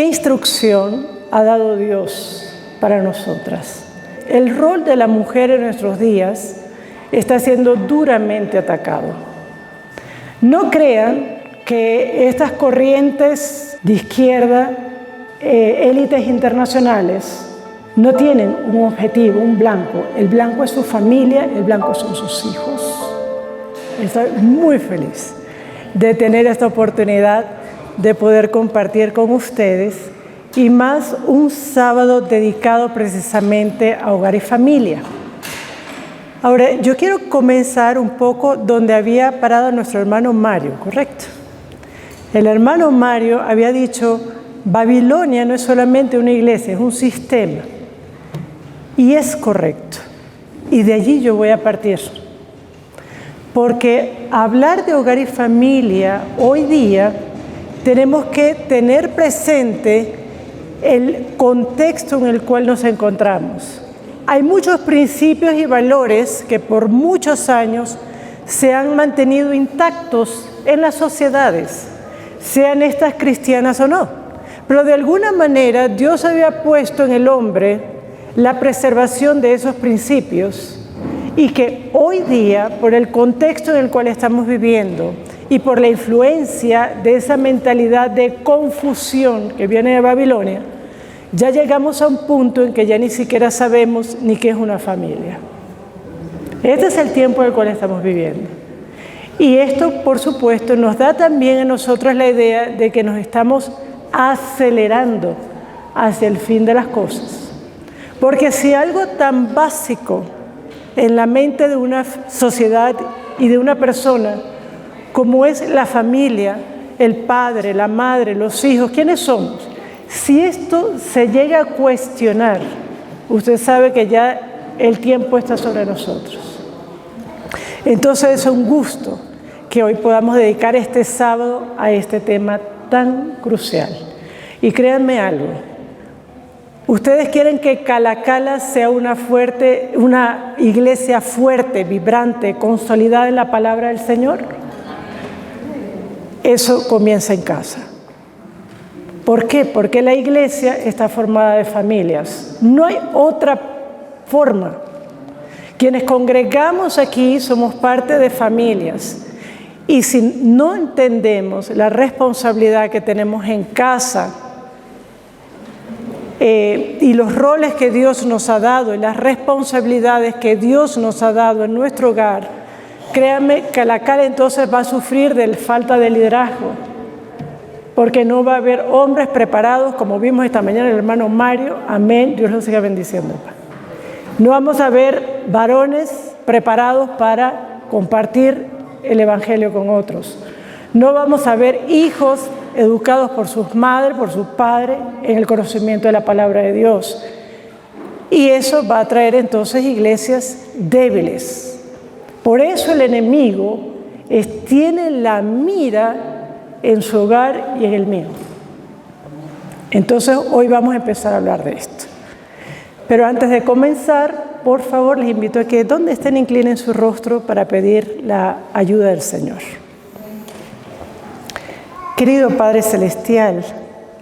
¿Qué instrucción ha dado Dios para nosotras? El rol de la mujer en nuestros días está siendo duramente atacado. No crean que estas corrientes de izquierda, élites internacionales, no tienen un objetivo, un blanco. El blanco es su familia, el blanco son sus hijos. Estoy muy feliz de tener esta oportunidad de poder compartir con ustedes, y más un sábado dedicado precisamente a hogar y familia. Ahora, yo quiero comenzar un poco donde había parado nuestro hermano Mario, ¿correcto? El hermano Mario había dicho, Babilonia no es solamente una iglesia, es un sistema. Y es correcto. Y de allí yo voy a partir. Porque hablar de hogar y familia hoy día tenemos que tener presente el contexto en el cual nos encontramos. Hay muchos principios y valores que por muchos años se han mantenido intactos en las sociedades, sean estas cristianas o no. Pero de alguna manera Dios había puesto en el hombre la preservación de esos principios, y que hoy día, por el contexto en el cual estamos viviendo y por la influencia de esa mentalidad de confusión que viene de Babilonia, ya llegamos a un punto en que ya ni siquiera sabemos ni qué es una familia. Este es el tiempo en el cual estamos viviendo. Y esto, por supuesto, nos da también a nosotros la idea de que nos estamos acelerando hacia el fin de las cosas. Porque si algo tan básico en la mente de una sociedad y de una persona como es la familia, el padre, la madre, los hijos, ¿quiénes somos? Si esto se llega a cuestionar, usted sabe que ya el tiempo está sobre nosotros. Entonces es un gusto que hoy podamos dedicar este sábado a este tema tan crucial. Y créanme algo, ¿ustedes quieren que Calacala sea una iglesia fuerte, vibrante, consolidada en la palabra del Señor? Eso comienza en casa. ¿Por qué? Porque la iglesia está formada de familias. No hay otra forma. Quienes congregamos aquí somos parte de familias. Y si no entendemos la responsabilidad que tenemos en casa, y los roles que Dios nos ha dado y las responsabilidades que Dios nos ha dado en nuestro hogar, créanme que la cara entonces va a sufrir de falta de liderazgo, porque no va a haber hombres preparados, como vimos esta mañana el hermano Mario, amén, Dios los siga bendiciendo. No vamos a ver varones preparados para compartir el evangelio con otros. No vamos a ver hijos educados por sus madres, por sus padres, en el conocimiento de la palabra de Dios. Y eso va a traer entonces iglesias débiles. Por eso el enemigo tiene la mira en su hogar y en el mío. Entonces hoy vamos a empezar a hablar de esto. Pero antes de comenzar, por favor, les invito a que donde estén inclinen su rostro para pedir la ayuda del Señor. Querido Padre Celestial,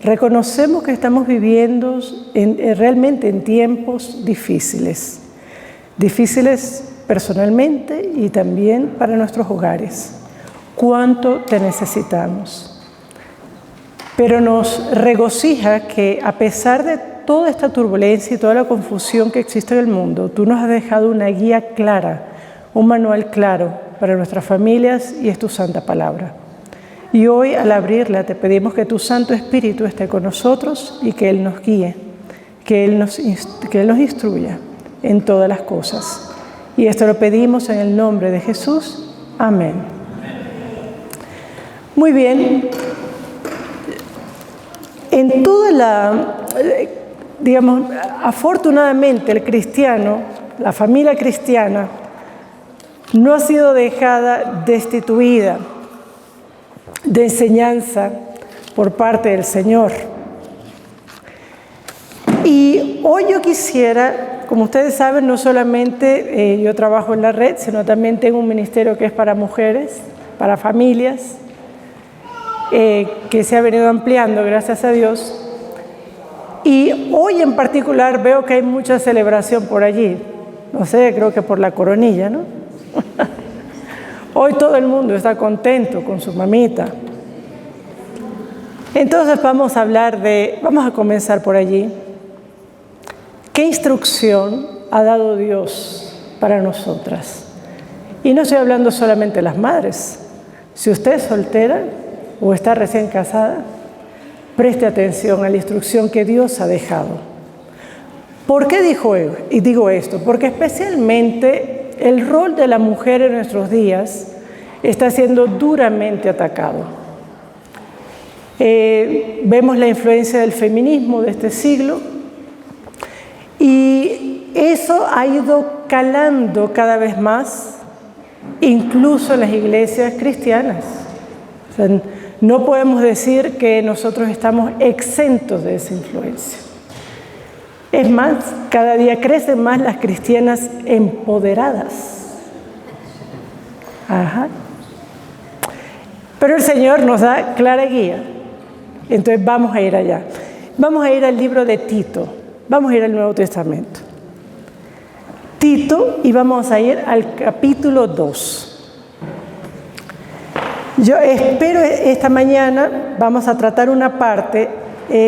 reconocemos que estamos viviendo realmente en tiempos difíciles. Difíciles personalmente y también para nuestros hogares. Cuánto te necesitamos. Pero nos regocija que a pesar de toda esta turbulencia y toda la confusión que existe en el mundo, tú nos has dejado una guía clara, un manual claro para nuestras familias, y es tu santa palabra. Y hoy, al abrirla, te pedimos que tu Santo Espíritu esté con nosotros y que Él nos guíe, que Él nos instruya en todas las cosas. Y esto lo pedimos en el nombre de Jesús. Amén. Muy bien. En toda afortunadamente el cristiano, la familia cristiana, no ha sido dejada destituida de enseñanza por parte del Señor. Y hoy yo quisiera, como ustedes saben, no solamente yo trabajo en la red, sino también tengo un ministerio que es para mujeres, para familias, que se ha venido ampliando, gracias a Dios. Y hoy en particular veo que hay mucha celebración por allí. No sé, creo que por la coronilla, ¿no? Hoy todo el mundo está contento con su mamita. Entonces vamos a comenzar por allí. ¿Qué instrucción ha dado Dios para nosotras? Y no estoy hablando solamente de las madres. Si usted es soltera o está recién casada, preste atención a la instrucción que Dios ha dejado. ¿Por qué digo esto? Porque especialmente el rol de la mujer en nuestros días está siendo duramente atacado. Vemos la influencia del feminismo de este siglo y eso ha ido calando cada vez más, incluso en las iglesias cristianas. O sea, no podemos decir que nosotros estamos exentos de esa influencia. Es más, cada día crecen más las cristianas empoderadas. Ajá. Pero el Señor nos da clara guía. Entonces vamos a ir allá. Vamos a ir al libro de Tito. Vamos a ir al Nuevo Testamento. Tito, y vamos a ir al capítulo 2. Yo espero esta mañana vamos a tratar una parte.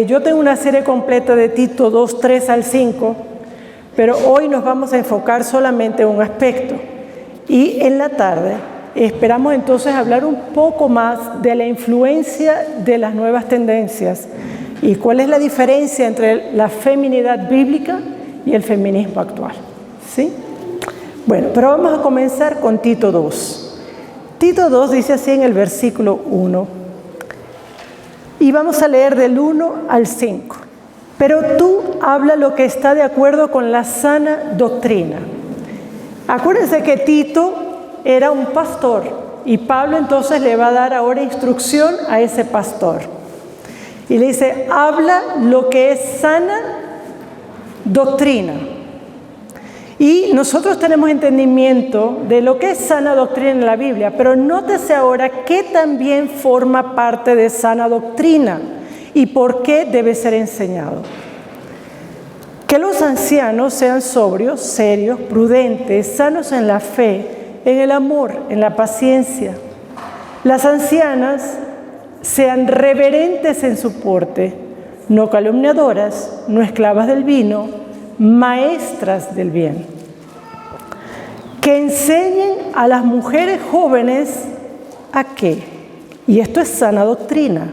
Yo tengo una serie completa de Tito 2, 3 al 5, pero hoy nos vamos a enfocar solamente en un aspecto. Y en la tarde esperamos entonces hablar un poco más de la influencia de las nuevas tendencias y cuál es la diferencia entre la feminidad bíblica y el feminismo actual. ¿Sí? Bueno, pero vamos a comenzar con Tito 2. Tito 2 dice así en el versículo 1. Y vamos a leer del 1 al 5. Pero tú habla lo que está de acuerdo con la sana doctrina. Acuérdense que Tito era un pastor y Pablo entonces le va a dar ahora instrucción a ese pastor. Y le dice, habla lo que es sana doctrina. Y nosotros tenemos entendimiento de lo que es sana doctrina en la Biblia, pero nótese ahora qué también forma parte de sana doctrina y por qué debe ser enseñado. Que los ancianos sean sobrios, serios, prudentes, sanos en la fe, en el amor, en la paciencia. Las ancianas sean reverentes en su porte, no calumniadoras, no esclavas del vino, maestras del bien. Que enseñen a las mujeres jóvenes ¿a qué? Y esto es sana doctrina.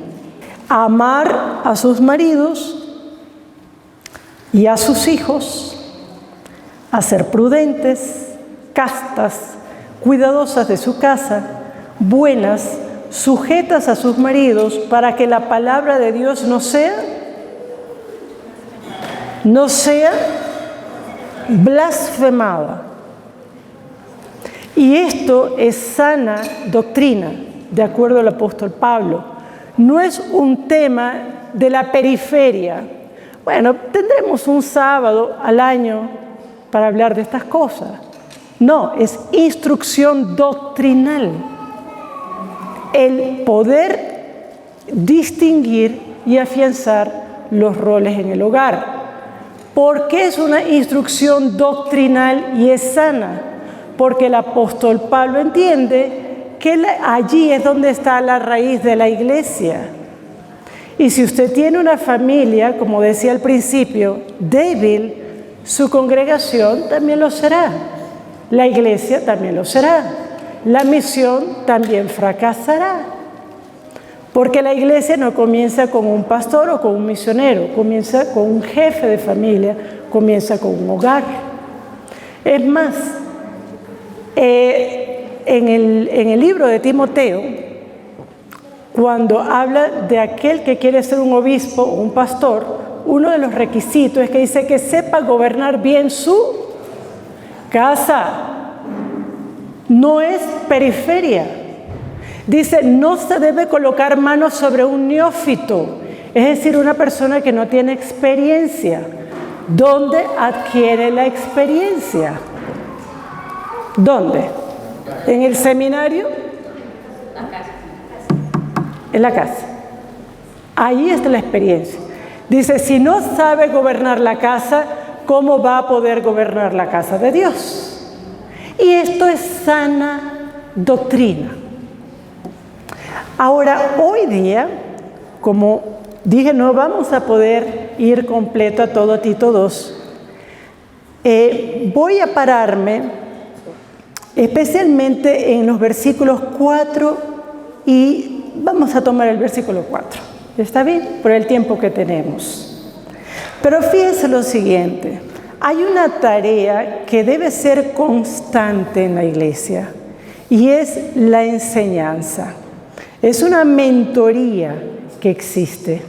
A amar a sus maridos y a sus hijos, a ser prudentes, castas, cuidadosas de su casa, buenas, sujetas a sus maridos, para que la palabra de Dios no sea blasfemada. Y esto es sana doctrina, de acuerdo al apóstol Pablo. No es un tema de la periferia. Bueno, tendremos un sábado al año para hablar de estas cosas. No, es instrucción doctrinal. El poder distinguir y afianzar los roles en el hogar. ¿Por qué es una instrucción doctrinal y es sana? Porque el apóstol Pablo entiende que allí es donde está la raíz de la iglesia. Y si usted tiene una familia, como decía al principio, débil, su congregación también lo será. La iglesia también lo será. La misión también fracasará. Porque la iglesia no comienza con un pastor o con un misionero, comienza con un jefe de familia, comienza con un hogar. Es más, en el libro de Timoteo, cuando habla de aquel que quiere ser un obispo o un pastor, uno de los requisitos es que dice que sepa gobernar bien su casa. No es periferia. Dice, no se debe colocar manos sobre un neófito, es decir, una persona que no tiene experiencia. ¿Dónde adquiere la experiencia? ¿Dónde? ¿En el seminario? En la casa. Ahí está la experiencia. Dice, si no sabe gobernar la casa, ¿cómo va a poder gobernar la casa de Dios? Y esto es sana doctrina. Ahora, hoy día, como dije, no vamos a poder ir completo a todo Tito 2. Voy a pararme especialmente en los versículos 4 y vamos a tomar el versículo 4. ¿Está bien? Por el tiempo que tenemos. Pero fíjense lo siguiente. Hay una tarea que debe ser constante en la iglesia y es la enseñanza. Es una mentoría que existe.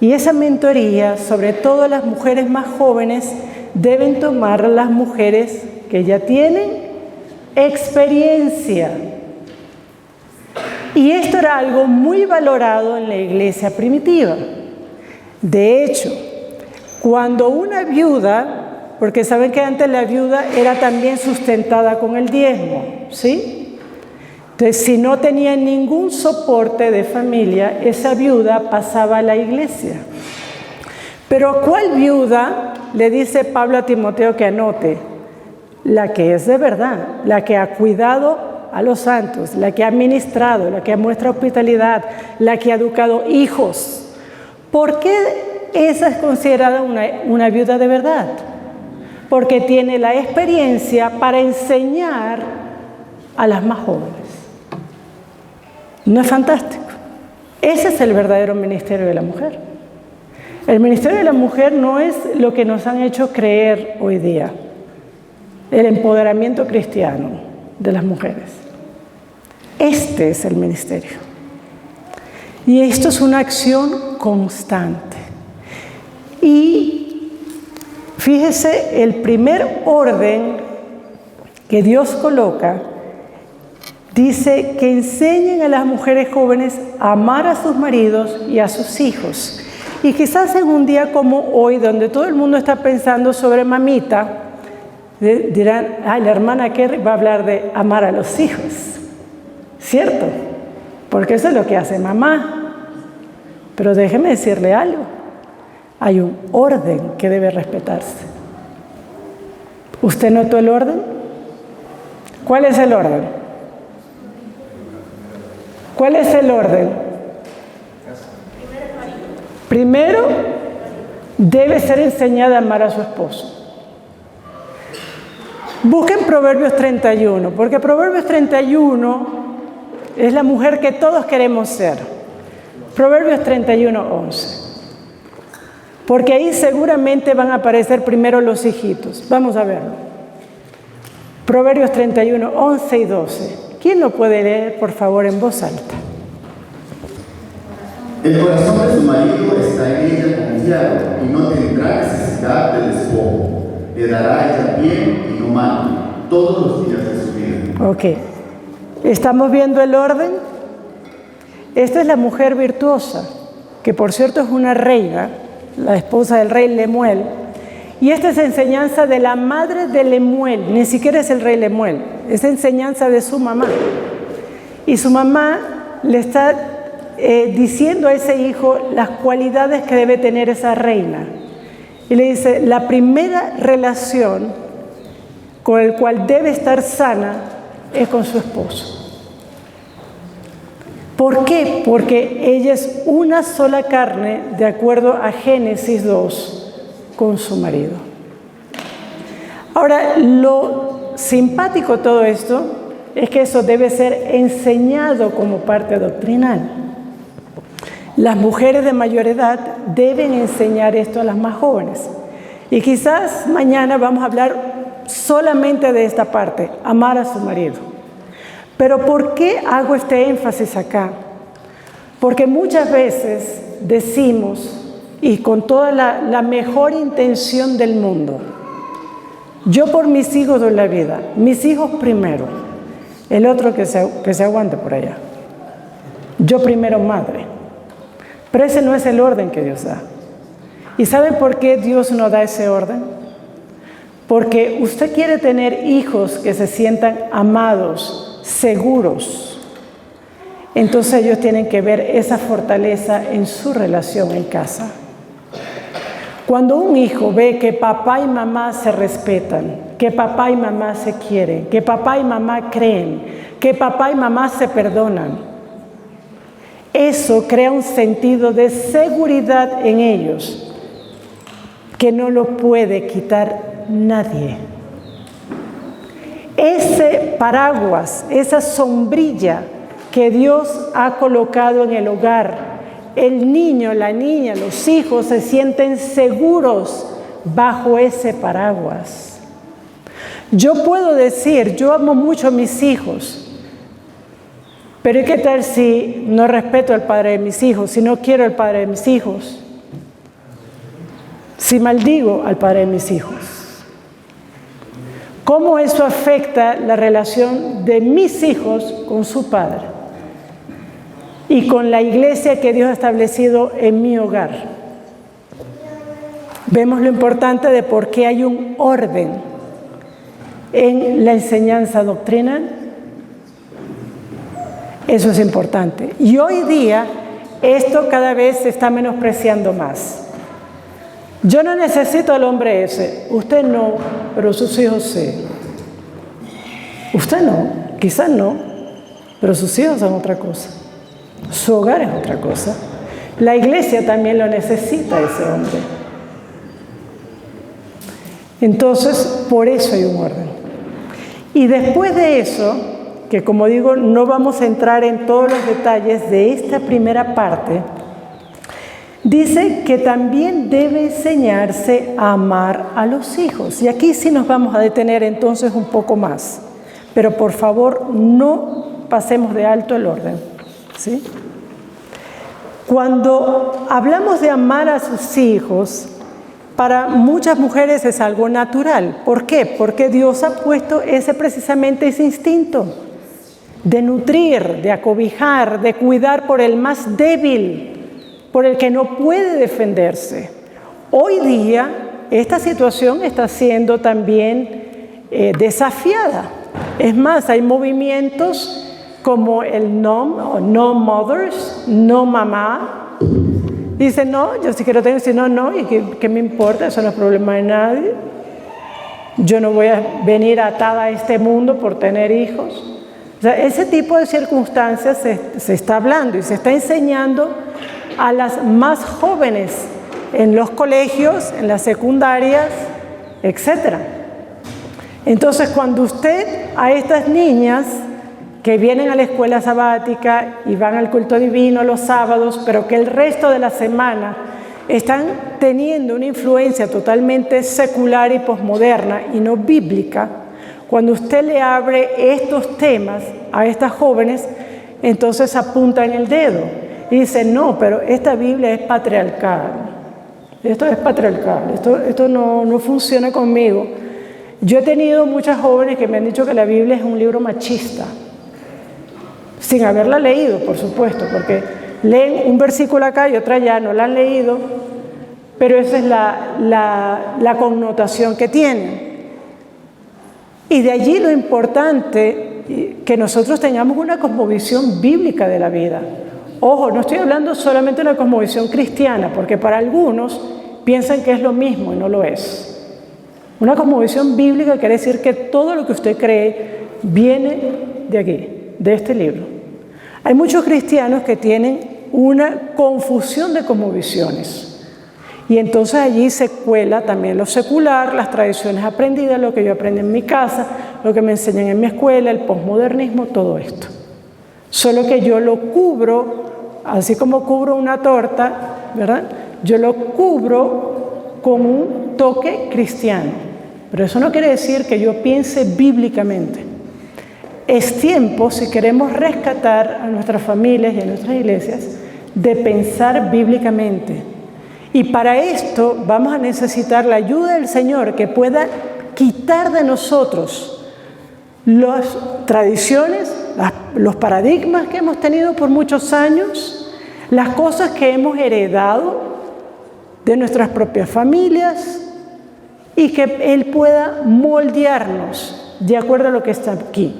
Y esa mentoría, sobre todo las mujeres más jóvenes, deben tomar las mujeres que ya tienen experiencia. Y esto era algo muy valorado en la iglesia primitiva. De hecho, cuando una viuda, porque saben que antes la viuda era también sustentada con el diezmo, ¿sí? Entonces, si no tenía ningún soporte de familia, esa viuda pasaba a la iglesia. Pero ¿cuál viuda? Le dice Pablo a Timoteo que anote. La que es de verdad, la que ha cuidado a los santos, la que ha ministrado, la que muestra hospitalidad, la que ha educado hijos. ¿Por qué esa es considerada una viuda de verdad? Porque tiene la experiencia para enseñar a las más jóvenes. ¿No es fantástico? Ese es el verdadero ministerio de la mujer. El ministerio de la mujer no es lo que nos han hecho creer hoy día, el empoderamiento cristiano de las mujeres. Este es el ministerio. Y esto es una acción constante. Y fíjese, el primer orden que Dios coloca dice que enseñen a las mujeres jóvenes a amar a sus maridos y a sus hijos. Y quizás en un día como hoy, donde todo el mundo está pensando sobre mamita, dirán, ay, la hermana Kerry va a hablar de amar a los hijos, ¿cierto? Porque eso es lo que hace mamá. Pero déjeme decirle algo, hay un orden que debe respetarse. ¿Usted notó el orden? ¿Cuál es el orden? ¿Cuál es el orden? Primero, debe ser enseñada a amar a su esposo. Busquen Proverbios 31, porque Proverbios 31 es la mujer que todos queremos ser. Proverbios 31, 11. Porque ahí seguramente van a aparecer primero los hijitos. Vamos a verlo. Proverbios 31, 11 y 12. ¿Quién lo puede leer, por favor, en voz alta? El corazón de su marido está en ella confiado y no tendrá necesidad de despojo. Le dará a ella bien y no mal todos los días de su vida. Ok. ¿Estamos viendo el orden? Esta es la mujer virtuosa, que por cierto es una reina, la esposa del rey Lemuel. Y esta es enseñanza de la madre de Lemuel, ni siquiera es el rey Lemuel, es enseñanza de su mamá. Y su mamá le está diciendo a ese hijo las cualidades que debe tener esa reina. Y le dice, la primera relación con el cual debe estar sana es con su esposo. ¿Por qué? Porque ella es una sola carne, de acuerdo a Génesis 2, con su marido. Ahora, lo simpático de todo esto es que eso debe ser enseñado como parte doctrinal. Las mujeres de mayor edad deben enseñar esto a las más jóvenes. Y quizás mañana vamos a hablar solamente de esta parte, amar a su marido. Pero ¿por qué hago este énfasis acá? Porque muchas veces decimos, y con toda la mejor intención del mundo, yo por mis hijos doy la vida, mis hijos primero, el otro que se aguante por allá. Yo primero madre. Pero ese no es el orden que Dios da. ¿Y saben por qué Dios no da ese orden? Porque usted quiere tener hijos que se sientan amados, seguros. Entonces ellos tienen que ver esa fortaleza en su relación en casa. Cuando un hijo ve que papá y mamá se respetan, que papá y mamá se quieren, que papá y mamá creen, que papá y mamá se perdonan, eso crea un sentido de seguridad en ellos que no lo puede quitar nadie. Ese paraguas, esa sombrilla que Dios ha colocado en el hogar, el niño, la niña, los hijos se sienten seguros bajo ese paraguas. Yo puedo decir, yo amo mucho a mis hijos, pero ¿qué tal si no respeto al padre de mis hijos, si no quiero al padre de mis hijos, si maldigo al padre de mis hijos? ¿Cómo eso afecta la relación de mis hijos con su padre y con la iglesia que Dios ha establecido en mi hogar? Vemos lo importante de por qué hay un orden en la enseñanza doctrinal. Eso es importante. Y hoy día esto cada vez se está menospreciando más. Yo no necesito al hombre ese. Usted no, pero sus hijos sí. Usted no, quizás no, pero sus hijos son otra cosa. Su hogar es otra cosa. La iglesia también lo necesita, ese hombre. Entonces, por eso hay un orden. Y después de eso, que como digo, no vamos a entrar en todos los detalles de esta primera parte, dice que también debe enseñarse a amar a los hijos. Y aquí sí nos vamos a detener entonces un poco más. Pero por favor, no pasemos de alto el orden, ¿sí? Cuando hablamos de amar a sus hijos, para muchas mujeres es algo natural. ¿Por qué? Porque Dios ha puesto precisamente ese instinto de nutrir, de acobijar, de cuidar por el más débil, por el que no puede defenderse. Hoy día, esta situación está siendo también desafiada. Es más, hay movimientos como el no mothers, no mamá. Dicen, no, yo sí quiero tener, si no, no, y ¿qué me importa? Eso no es problema de nadie. Yo no voy a venir atada a este mundo por tener hijos. O sea, ese tipo de circunstancias se está hablando y se está enseñando a las más jóvenes en los colegios, en las secundarias, etc. Entonces, cuando usted a estas niñas que vienen a la escuela sabática y van al culto divino los sábados, pero que el resto de la semana están teniendo una influencia totalmente secular y posmoderna y no bíblica, cuando usted le abre estos temas a estas jóvenes, entonces apunta en el dedo y dice, no, pero esta Biblia es patriarcal. Esto es patriarcal, esto no funciona conmigo. Yo he tenido muchas jóvenes que me han dicho que la Biblia es un libro machista, sin haberla leído, por supuesto, porque leen un versículo acá y otra allá, no la han leído, pero esa es la connotación que tienen. Y de allí lo importante que nosotros tengamos una cosmovisión bíblica de la vida. Ojo, no estoy hablando solamente de una cosmovisión cristiana, porque para algunos piensan que es lo mismo y no lo es. Una cosmovisión bíblica quiere decir que todo lo que usted cree viene de aquí, de este libro. Hay muchos cristianos que tienen una confusión de cosmovisiones. Y entonces allí se cuela también lo secular, las tradiciones aprendidas, lo que yo aprendí en mi casa, lo que me enseñan en mi escuela, el posmodernismo, todo esto. Solo que yo lo cubro, así como cubro una torta, ¿verdad? Yo lo cubro con un toque cristiano. Pero eso no quiere decir que yo piense bíblicamente. Es tiempo, si queremos rescatar a nuestras familias y a nuestras iglesias, de pensar bíblicamente. Y para esto vamos a necesitar la ayuda del Señor, que pueda quitar de nosotros las tradiciones, los paradigmas que hemos tenido por muchos años, las cosas que hemos heredado de nuestras propias familias, y que Él pueda moldearnos de acuerdo a lo que está aquí.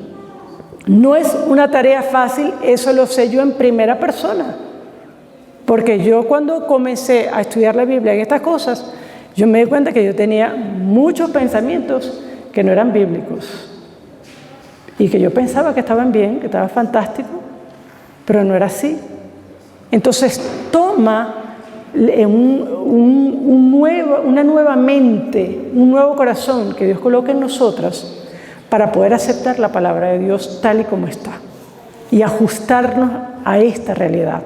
No es una tarea fácil, eso lo sé yo en primera persona. Porque yo cuando comencé a estudiar la Biblia y estas cosas, yo me di cuenta que yo tenía muchos pensamientos que no eran bíblicos y que yo pensaba que estaban bien, que estaba fantástico, pero no era así. Entonces toma una nueva mente, un nuevo corazón que Dios coloca en nosotras para poder aceptar la palabra de Dios tal y como está y ajustarnos a esta realidad.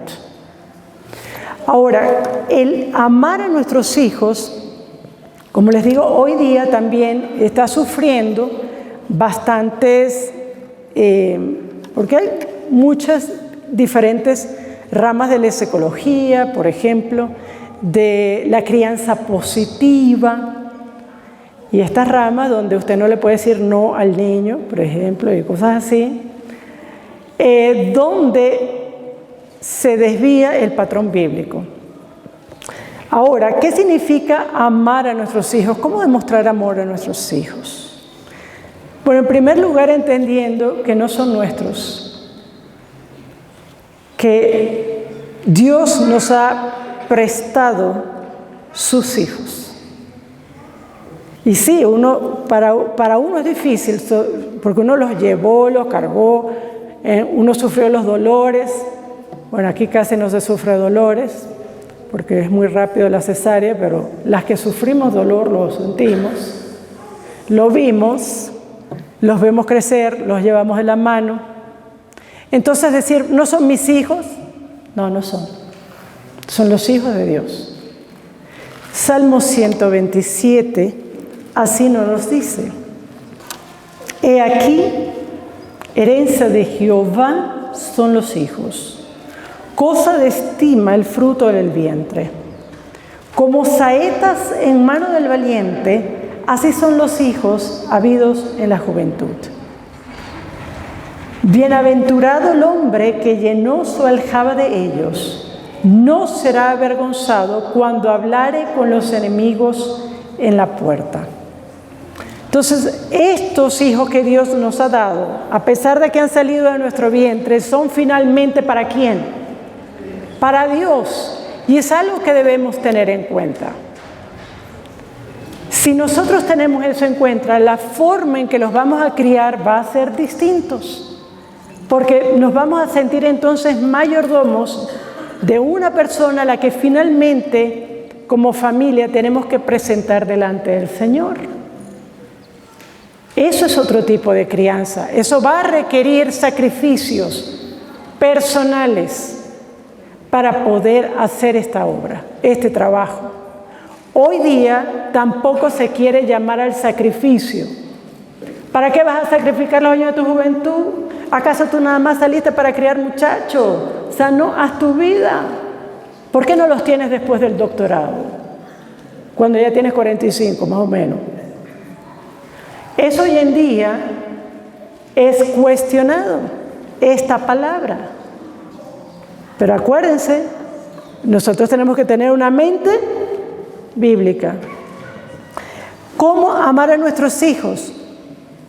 Ahora, el amar a nuestros hijos, como les digo, hoy día también está sufriendo bastantes, porque hay muchas diferentes ramas de la psicología, por ejemplo, de la crianza positiva, y estas ramas donde usted no le puede decir no al niño, por ejemplo, y cosas así, donde se desvía el patrón bíblico. Ahora, ¿qué significa amar a nuestros hijos? ¿Cómo demostrar amor a nuestros hijos? Bueno, en primer lugar, entendiendo que no son nuestros, que Dios nos ha prestado sus hijos. Y sí, para uno es difícil, porque uno los llevó, los cargó, uno sufrió los dolores. Bueno, aquí casi no se sufre dolores, porque es muy rápido la cesárea, pero las que sufrimos dolor lo sentimos, lo vimos, los vemos crecer, los llevamos de la mano. Entonces decir, ¿no son mis hijos? No, no son. Son los hijos de Dios. Salmo 127, así nos dice: He aquí, herencia de Jehová son los hijos, cosa de estima el fruto del vientre. Como saetas en mano del valiente, así son los hijos habidos en la juventud. Bienaventurado el hombre que llenó su aljaba de ellos, no será avergonzado cuando hablare con los enemigos en la puerta. Entonces, estos hijos que Dios nos ha dado, a pesar de que han salido de nuestro vientre, son finalmente ¿para quién? Para Dios, y es algo que debemos tener en cuenta. Si nosotros tenemos eso en cuenta, la forma en que los vamos a criar va a ser distintos, porque nos vamos a sentir entonces mayordomos de una persona a la que finalmente, como familia, tenemos que presentar delante del Señor. Eso es otro tipo de crianza. Eso va a requerir sacrificios personales para poder hacer esta obra, este trabajo. Hoy día tampoco se quiere llamar al sacrificio. ¿Para qué vas a sacrificar los años de tu juventud? ¿Acaso tú nada más saliste para criar muchachos? O sea, no, haz tu vida. ¿Por qué no los tienes después del doctorado? Cuando ya tienes 45, más o menos. Eso hoy en día es cuestionado, esta palabra. Pero acuérdense, nosotros tenemos que tener una mente bíblica. ¿Cómo amar a nuestros hijos?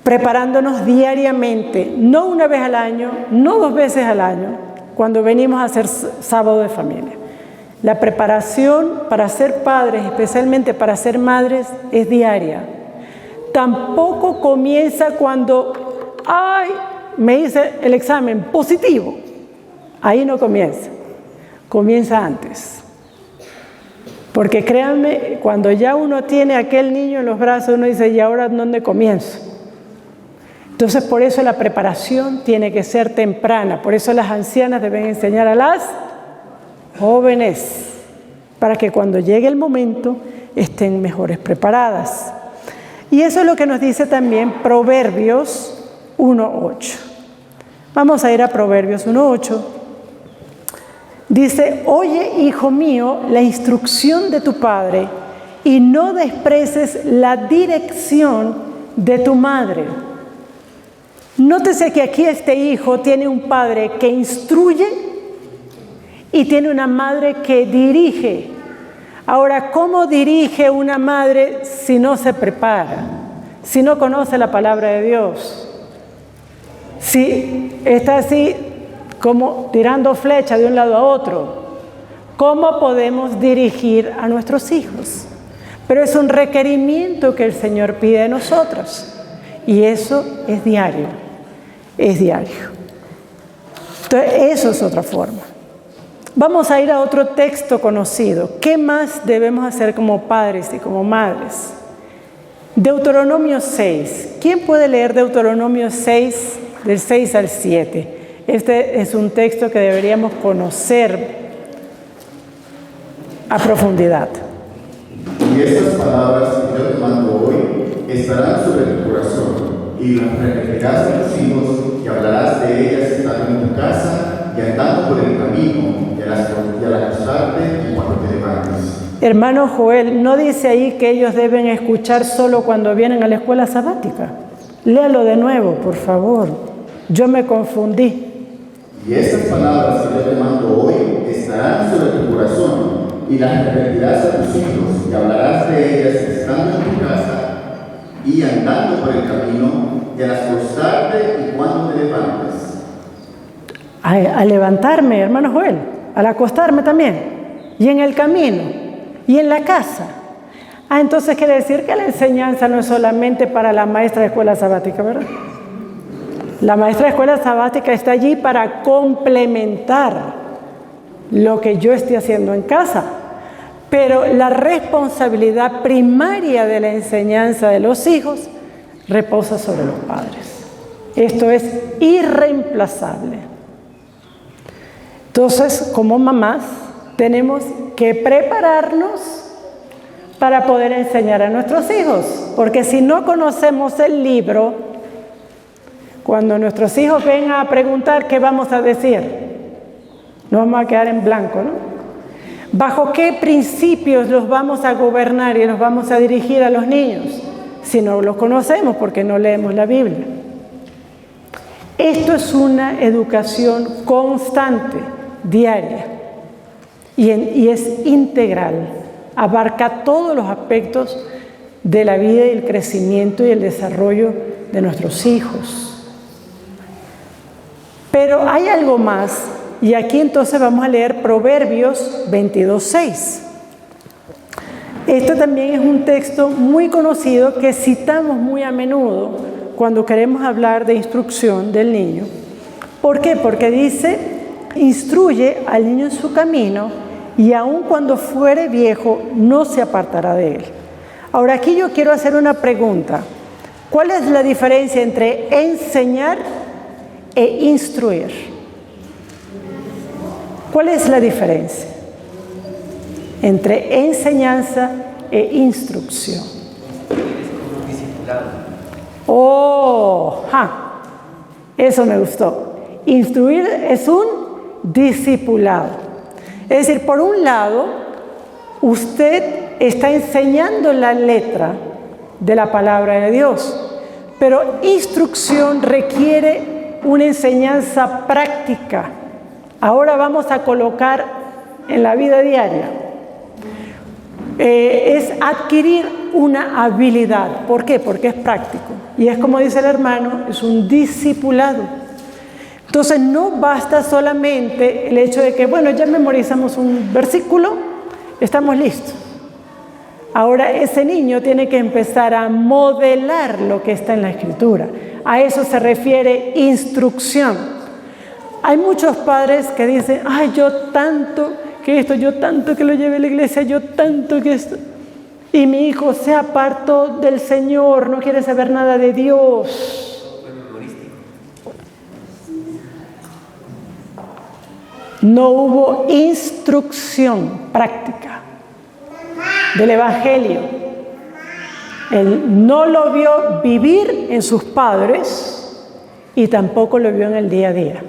Preparándonos diariamente, no una vez al año, no 2 veces al año, cuando venimos a hacer sábado de familia. La preparación para ser padres, especialmente para ser madres, es diaria. Tampoco comienza cuando, me hice el examen positivo. Ahí no comienza, comienza antes. Porque créanme, cuando ya uno tiene a aquel niño en los brazos, uno dice, ¿y ahora dónde comienzo? Entonces, por eso la preparación tiene que ser temprana. Por eso las ancianas deben enseñar a las jóvenes, para que cuando llegue el momento estén mejores preparadas. Y eso es lo que nos dice también Proverbios 1:8. Vamos a ir a Proverbios 1:8. Dice, oye, hijo mío, la instrucción de tu padre y no desprecies la dirección de tu madre. Nótese que aquí este hijo tiene un padre que instruye y tiene una madre que dirige. Ahora, ¿cómo dirige una madre si no se prepara? Si no conoce la palabra de Dios. Si está así como tirando flecha de un lado a otro. ¿Cómo podemos dirigir a nuestros hijos? Pero es un requerimiento que el Señor pide de nosotros. Y eso es diario. Es diario. Entonces, eso es otra forma. Vamos a ir a otro texto conocido. ¿Qué más debemos hacer como padres y como madres? Deuteronomio 6. ¿Quién puede leer Deuteronomio 6, del 6 al 7? Este es un texto que deberíamos conocer a profundidad. Y estas palabras que yo te mando hoy estarán sobre tu corazón, y las repetirás a tus hijos, y hablarás de ellas estando en tu casa y andando por el camino, y al acostarte y cuando te levantes. Hermano Joel, ¿no dice ahí que ellos deben escuchar solo cuando vienen a la escuela sabática? Léalo de nuevo, por favor. Yo me confundí. Y estas palabras que yo te mando hoy estarán sobre tu corazón, y las repetirás a tus hijos, y hablarás de ellas estando en tu casa y andando por el camino, y al acostarte y cuando te levantes. A levantarme, hermano Joel, al acostarme también, y en el camino, y en la casa. Entonces quiere decir que la enseñanza no es solamente para la maestra de escuela sabática, ¿verdad? La maestra de escuela sabática está allí para complementar lo que yo estoy haciendo en casa. Pero la responsabilidad primaria de la enseñanza de los hijos reposa sobre los padres. Esto es irreemplazable. Entonces, como mamás, tenemos que prepararnos para poder enseñar a nuestros hijos. Porque si no conocemos el libro, cuando nuestros hijos vengan a preguntar, ¿qué vamos a decir? Nos vamos a quedar en blanco, ¿no? ¿Bajo qué principios los vamos a gobernar y los vamos a dirigir a los niños? Si no los conocemos porque no leemos la Biblia. Esto es una educación constante, diaria, y es integral. Abarca todos los aspectos de la vida y el crecimiento y el desarrollo de nuestros hijos. Pero hay algo más. Y aquí entonces vamos a leer Proverbios 22:6. Este también es un texto muy conocido que citamos muy a menudo cuando queremos hablar de instrucción del niño. ¿Por qué? Porque dice, instruye al niño en su camino y aun cuando fuere viejo no se apartará de él. Ahora aquí yo quiero hacer una pregunta. ¿Cuál es la diferencia entre enseñar e instruir? ¿Cuál es la diferencia entre enseñanza e instrucción? Eso me gustó. Instruir es un discipulado. Es decir, por un lado, usted está enseñando la letra de la palabra de Dios, pero instrucción requiere una enseñanza práctica. Ahora vamos a colocar en la vida diaria. Es adquirir una habilidad. ¿Por qué? Porque es práctico. Y es como dice el hermano, es un discipulado. Entonces no basta solamente el hecho de que, bueno, ya memorizamos un versículo, estamos listos. Ahora ese niño tiene que empezar a modelar lo que está en la Escritura. A eso se refiere instrucción. Hay muchos padres que dicen, yo tanto que esto, yo tanto que lo llevé a la iglesia, yo tanto que esto. Y mi hijo se apartó del Señor, no quiere saber nada de Dios. No hubo instrucción práctica del Evangelio. Él no lo vio vivir en sus padres y tampoco lo vio en el día a día.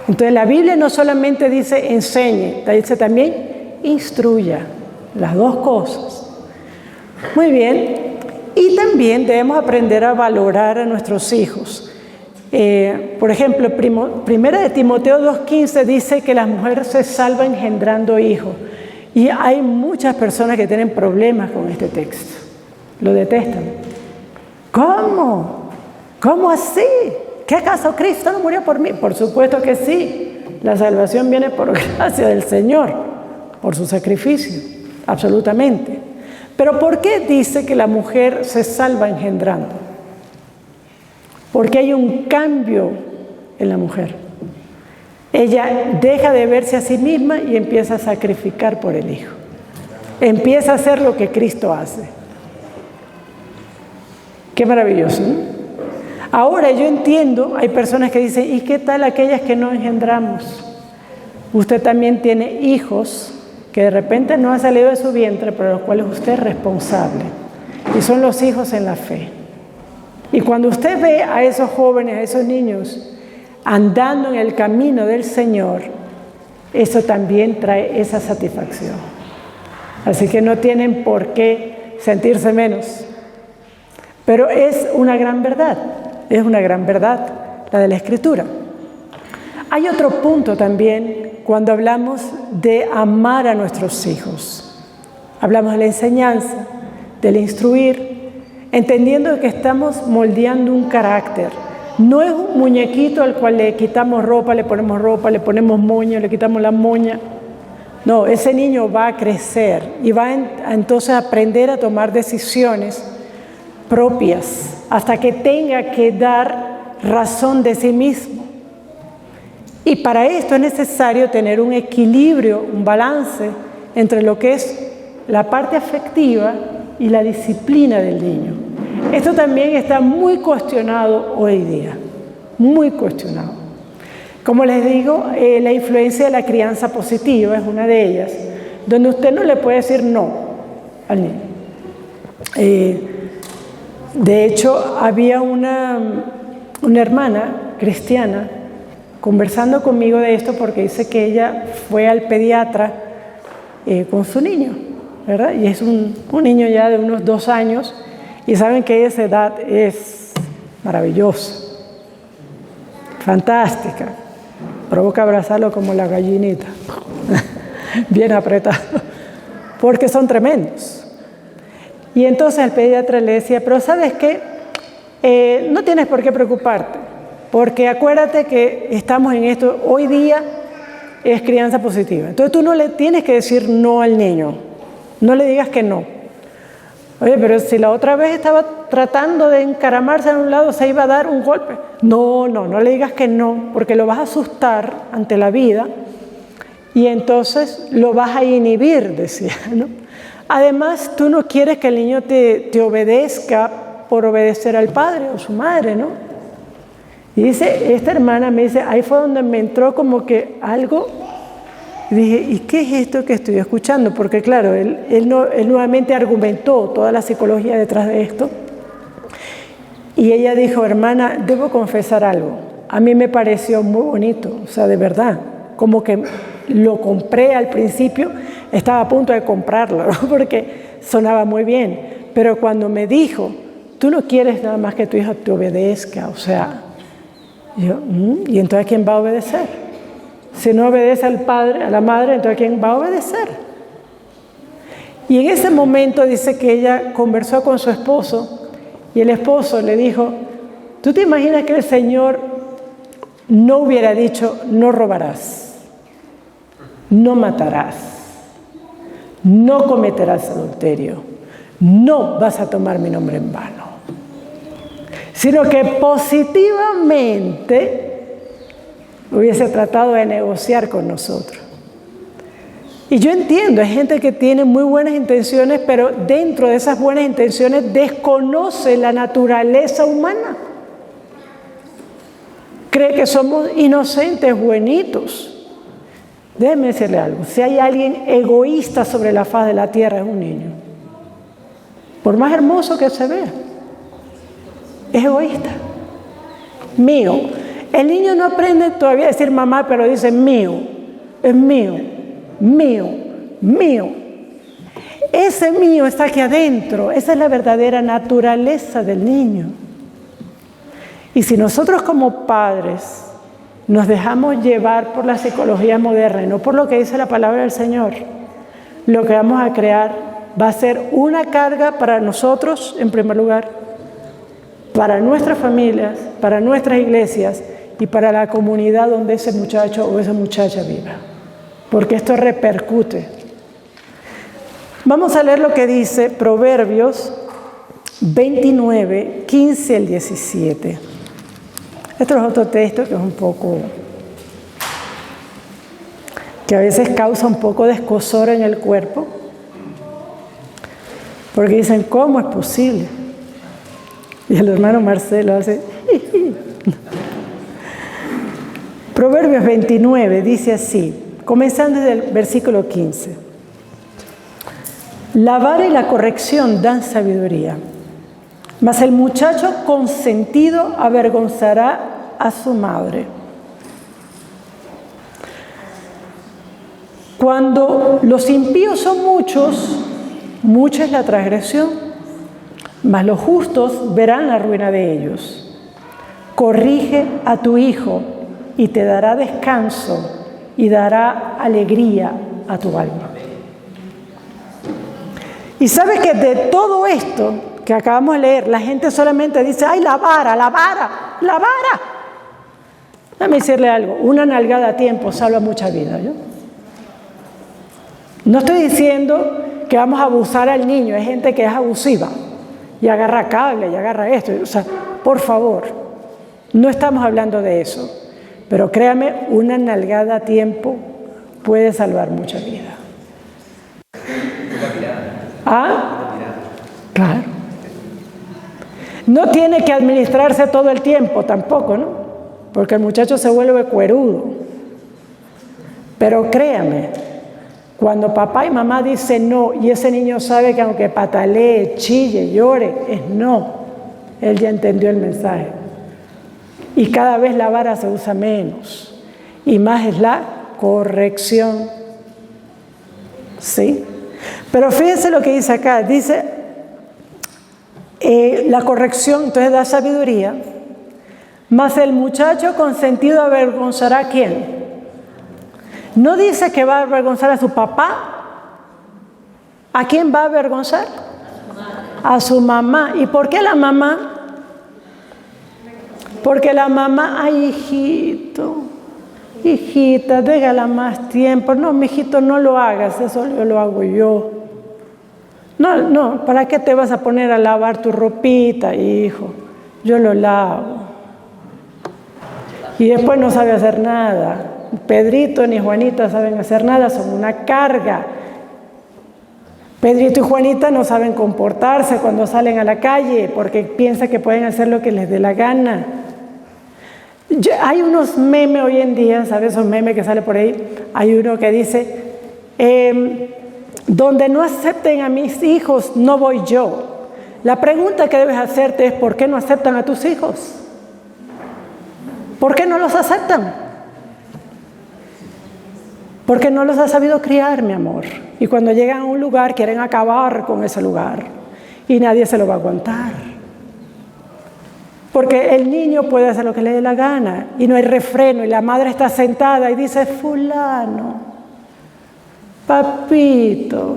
Entonces la Biblia no solamente dice enseñe, dice también instruya, las dos cosas. Muy bien, y también debemos aprender a valorar a nuestros hijos. Por ejemplo, primera de Timoteo 2:15 dice que las mujeres se salvan engendrando hijos. Y hay muchas personas que tienen problemas con este texto, lo detestan. ¿Cómo? ¿Cómo así? ¿Qué acaso Cristo no murió por mí? Por supuesto que sí. La salvación viene por gracia del Señor, por su sacrificio, absolutamente. Pero ¿por qué dice que la mujer se salva engendrando? Porque hay un cambio en la mujer. Ella deja de verse a sí misma y empieza a sacrificar por el hijo. Empieza a hacer lo que Cristo hace. Qué maravilloso, ¿no? Ahora yo entiendo, hay personas que dicen, ¿y qué tal aquellas que no engendramos? Usted también tiene hijos que de repente no han salido de su vientre, pero los cuales usted es responsable. Y son los hijos en la fe. Y cuando usted ve a esos jóvenes, a esos niños, andando en el camino del Señor, eso también trae esa satisfacción. Así que no tienen por qué sentirse menos. Pero es una gran verdad la de la Escritura. Hay otro punto también cuando hablamos de amar a nuestros hijos. Hablamos de la enseñanza, del instruir, entendiendo que estamos moldeando un carácter. No es un muñequito al cual le quitamos ropa, le ponemos moño, le quitamos la moña. No, ese niño va a crecer y va entonces a aprender a tomar decisiones propias hasta que tenga que dar razón de sí mismo. Y para esto es necesario tener un equilibrio, un balance entre lo que es la parte afectiva y la disciplina del niño. Esto también está muy cuestionado hoy día, muy cuestionado. Como les digo, la influencia de la crianza positiva es una de ellas, donde usted no le puede decir no al niño. De hecho, había una hermana cristiana conversando conmigo de esto porque dice que ella fue al pediatra con su niño, ¿verdad? Y es un niño ya de unos 2 años y saben que esa edad es maravillosa, fantástica, provoca abrazarlo como la gallinita, bien apretado, porque son tremendos. Y entonces el pediatra le decía, pero ¿sabes qué? No tienes por qué preocuparte, porque acuérdate que estamos en esto, hoy día es crianza positiva. Entonces tú no le tienes que decir no al niño, no le digas que no. Oye, pero si la otra vez estaba tratando de encaramarse a un lado, se iba a dar un golpe. No le digas que no, porque lo vas a asustar ante la vida y entonces lo vas a inhibir, decía, ¿no? Además, tú no quieres que el niño te obedezca por obedecer al padre o su madre, ¿no? Y dice, esta hermana me dice, ahí fue donde me entró como que algo, y dije, ¿y qué es esto que estoy escuchando? Porque claro, él nuevamente argumentó toda la psicología detrás de esto. Y ella dijo, hermana, debo confesar algo. A mí me pareció muy bonito, o sea, de verdad, como que lo compré al principio, estaba a punto de comprarlo, ¿no? Porque sonaba muy bien. Pero cuando me dijo, tú no quieres nada más que tu hijo te obedezca, o sea, yo, ¿y entonces quién va a obedecer? Si no obedece al padre, a la madre, entonces ¿quién va a obedecer? Y en ese momento dice que ella conversó con su esposo y el esposo le dijo, ¿tú te imaginas que el Señor no hubiera dicho, no robarás, no matarás, no cometerás adulterio, no vas a tomar mi nombre en vano? Sino que positivamente hubiese tratado de negociar con nosotros. Y yo entiendo, hay gente que tiene muy buenas intenciones, pero dentro de esas buenas intenciones desconoce la naturaleza humana. Cree que somos inocentes, buenitos. Déjenme decirle algo, si hay alguien egoísta sobre la faz de la tierra es un niño. Por más hermoso que se vea, es egoísta. Mío. El niño no aprende todavía a decir mamá, pero dice mío, es mío, mío, mío. Ese mío está aquí adentro, esa es la verdadera naturaleza del niño. Y si nosotros como padres nos dejamos llevar por la psicología moderna y no por lo que dice la palabra del Señor, lo que vamos a crear va a ser una carga para nosotros en primer lugar, para nuestras familias, para nuestras iglesias y para la comunidad donde ese muchacho o esa muchacha viva, porque esto repercute. Vamos a leer lo que dice Proverbios 29, 15 al 17. Este es otro texto que es un poco, que a veces causa un poco de escozor en el cuerpo, porque dicen, ¿cómo es posible? Y el hermano Marcelo hace... Proverbios 29 dice así, comenzando desde el versículo 15. La vara y la corrección dan sabiduría, mas el muchacho consentido avergonzará a su madre. Cuando los impíos son muchos, mucha es la transgresión, mas los justos verán la ruina de ellos. Corrige a tu hijo y te dará descanso y dará alegría a tu alma. Y sabes que de todo esto que acabamos de leer, la gente solamente dice, ¡ay, la vara, la vara, la vara! Déjame decirle algo, una nalgada a tiempo salva mucha vida, ¿yo? No estoy diciendo que vamos a abusar al niño, hay gente que es abusiva y agarra cable y agarra esto, o sea, por favor, no estamos hablando de eso, pero créame, una nalgada a tiempo puede salvar mucha vida. ¿Ah? Claro. No tiene que administrarse todo el tiempo tampoco, ¿no? Porque el muchacho se vuelve cuerudo. Pero créame, cuando papá y mamá dicen no, y ese niño sabe que aunque patalee, chille, llore, es no, él ya entendió el mensaje. Y cada vez la vara se usa menos. Y más es la corrección. ¿Sí? Pero fíjense lo que dice acá. Dice, la corrección, entonces da sabiduría. Mas el muchacho consentido avergonzará ¿a quién? No dice que va a avergonzar a su papá. ¿A quién va a avergonzar? A su mamá. ¿Y por qué la mamá? Porque la mamá, ay, hijito, hijita, déjala más tiempo. No, mijito, no lo hagas, eso yo lo hago yo. No, ¿para qué te vas a poner a lavar tu ropita, hijo? Yo lo lavo. Y después no sabe hacer nada. Pedrito ni Juanita saben hacer nada, son una carga. Pedrito y Juanita no saben comportarse cuando salen a la calle porque piensan que pueden hacer lo que les dé la gana. Hay unos memes hoy en día, ¿sabes? Esos memes que salen por ahí. Hay uno que dice, donde no acepten a mis hijos, no voy yo. La pregunta que debes hacerte es, ¿por qué no aceptan a tus hijos? ¿Por qué no los aceptan? Porque no los has sabido criar, mi amor. Y cuando llegan a un lugar, quieren acabar con ese lugar. Y nadie se lo va a aguantar. Porque el niño puede hacer lo que le dé la gana y no hay refreno y la madre está sentada y dice, fulano, papito.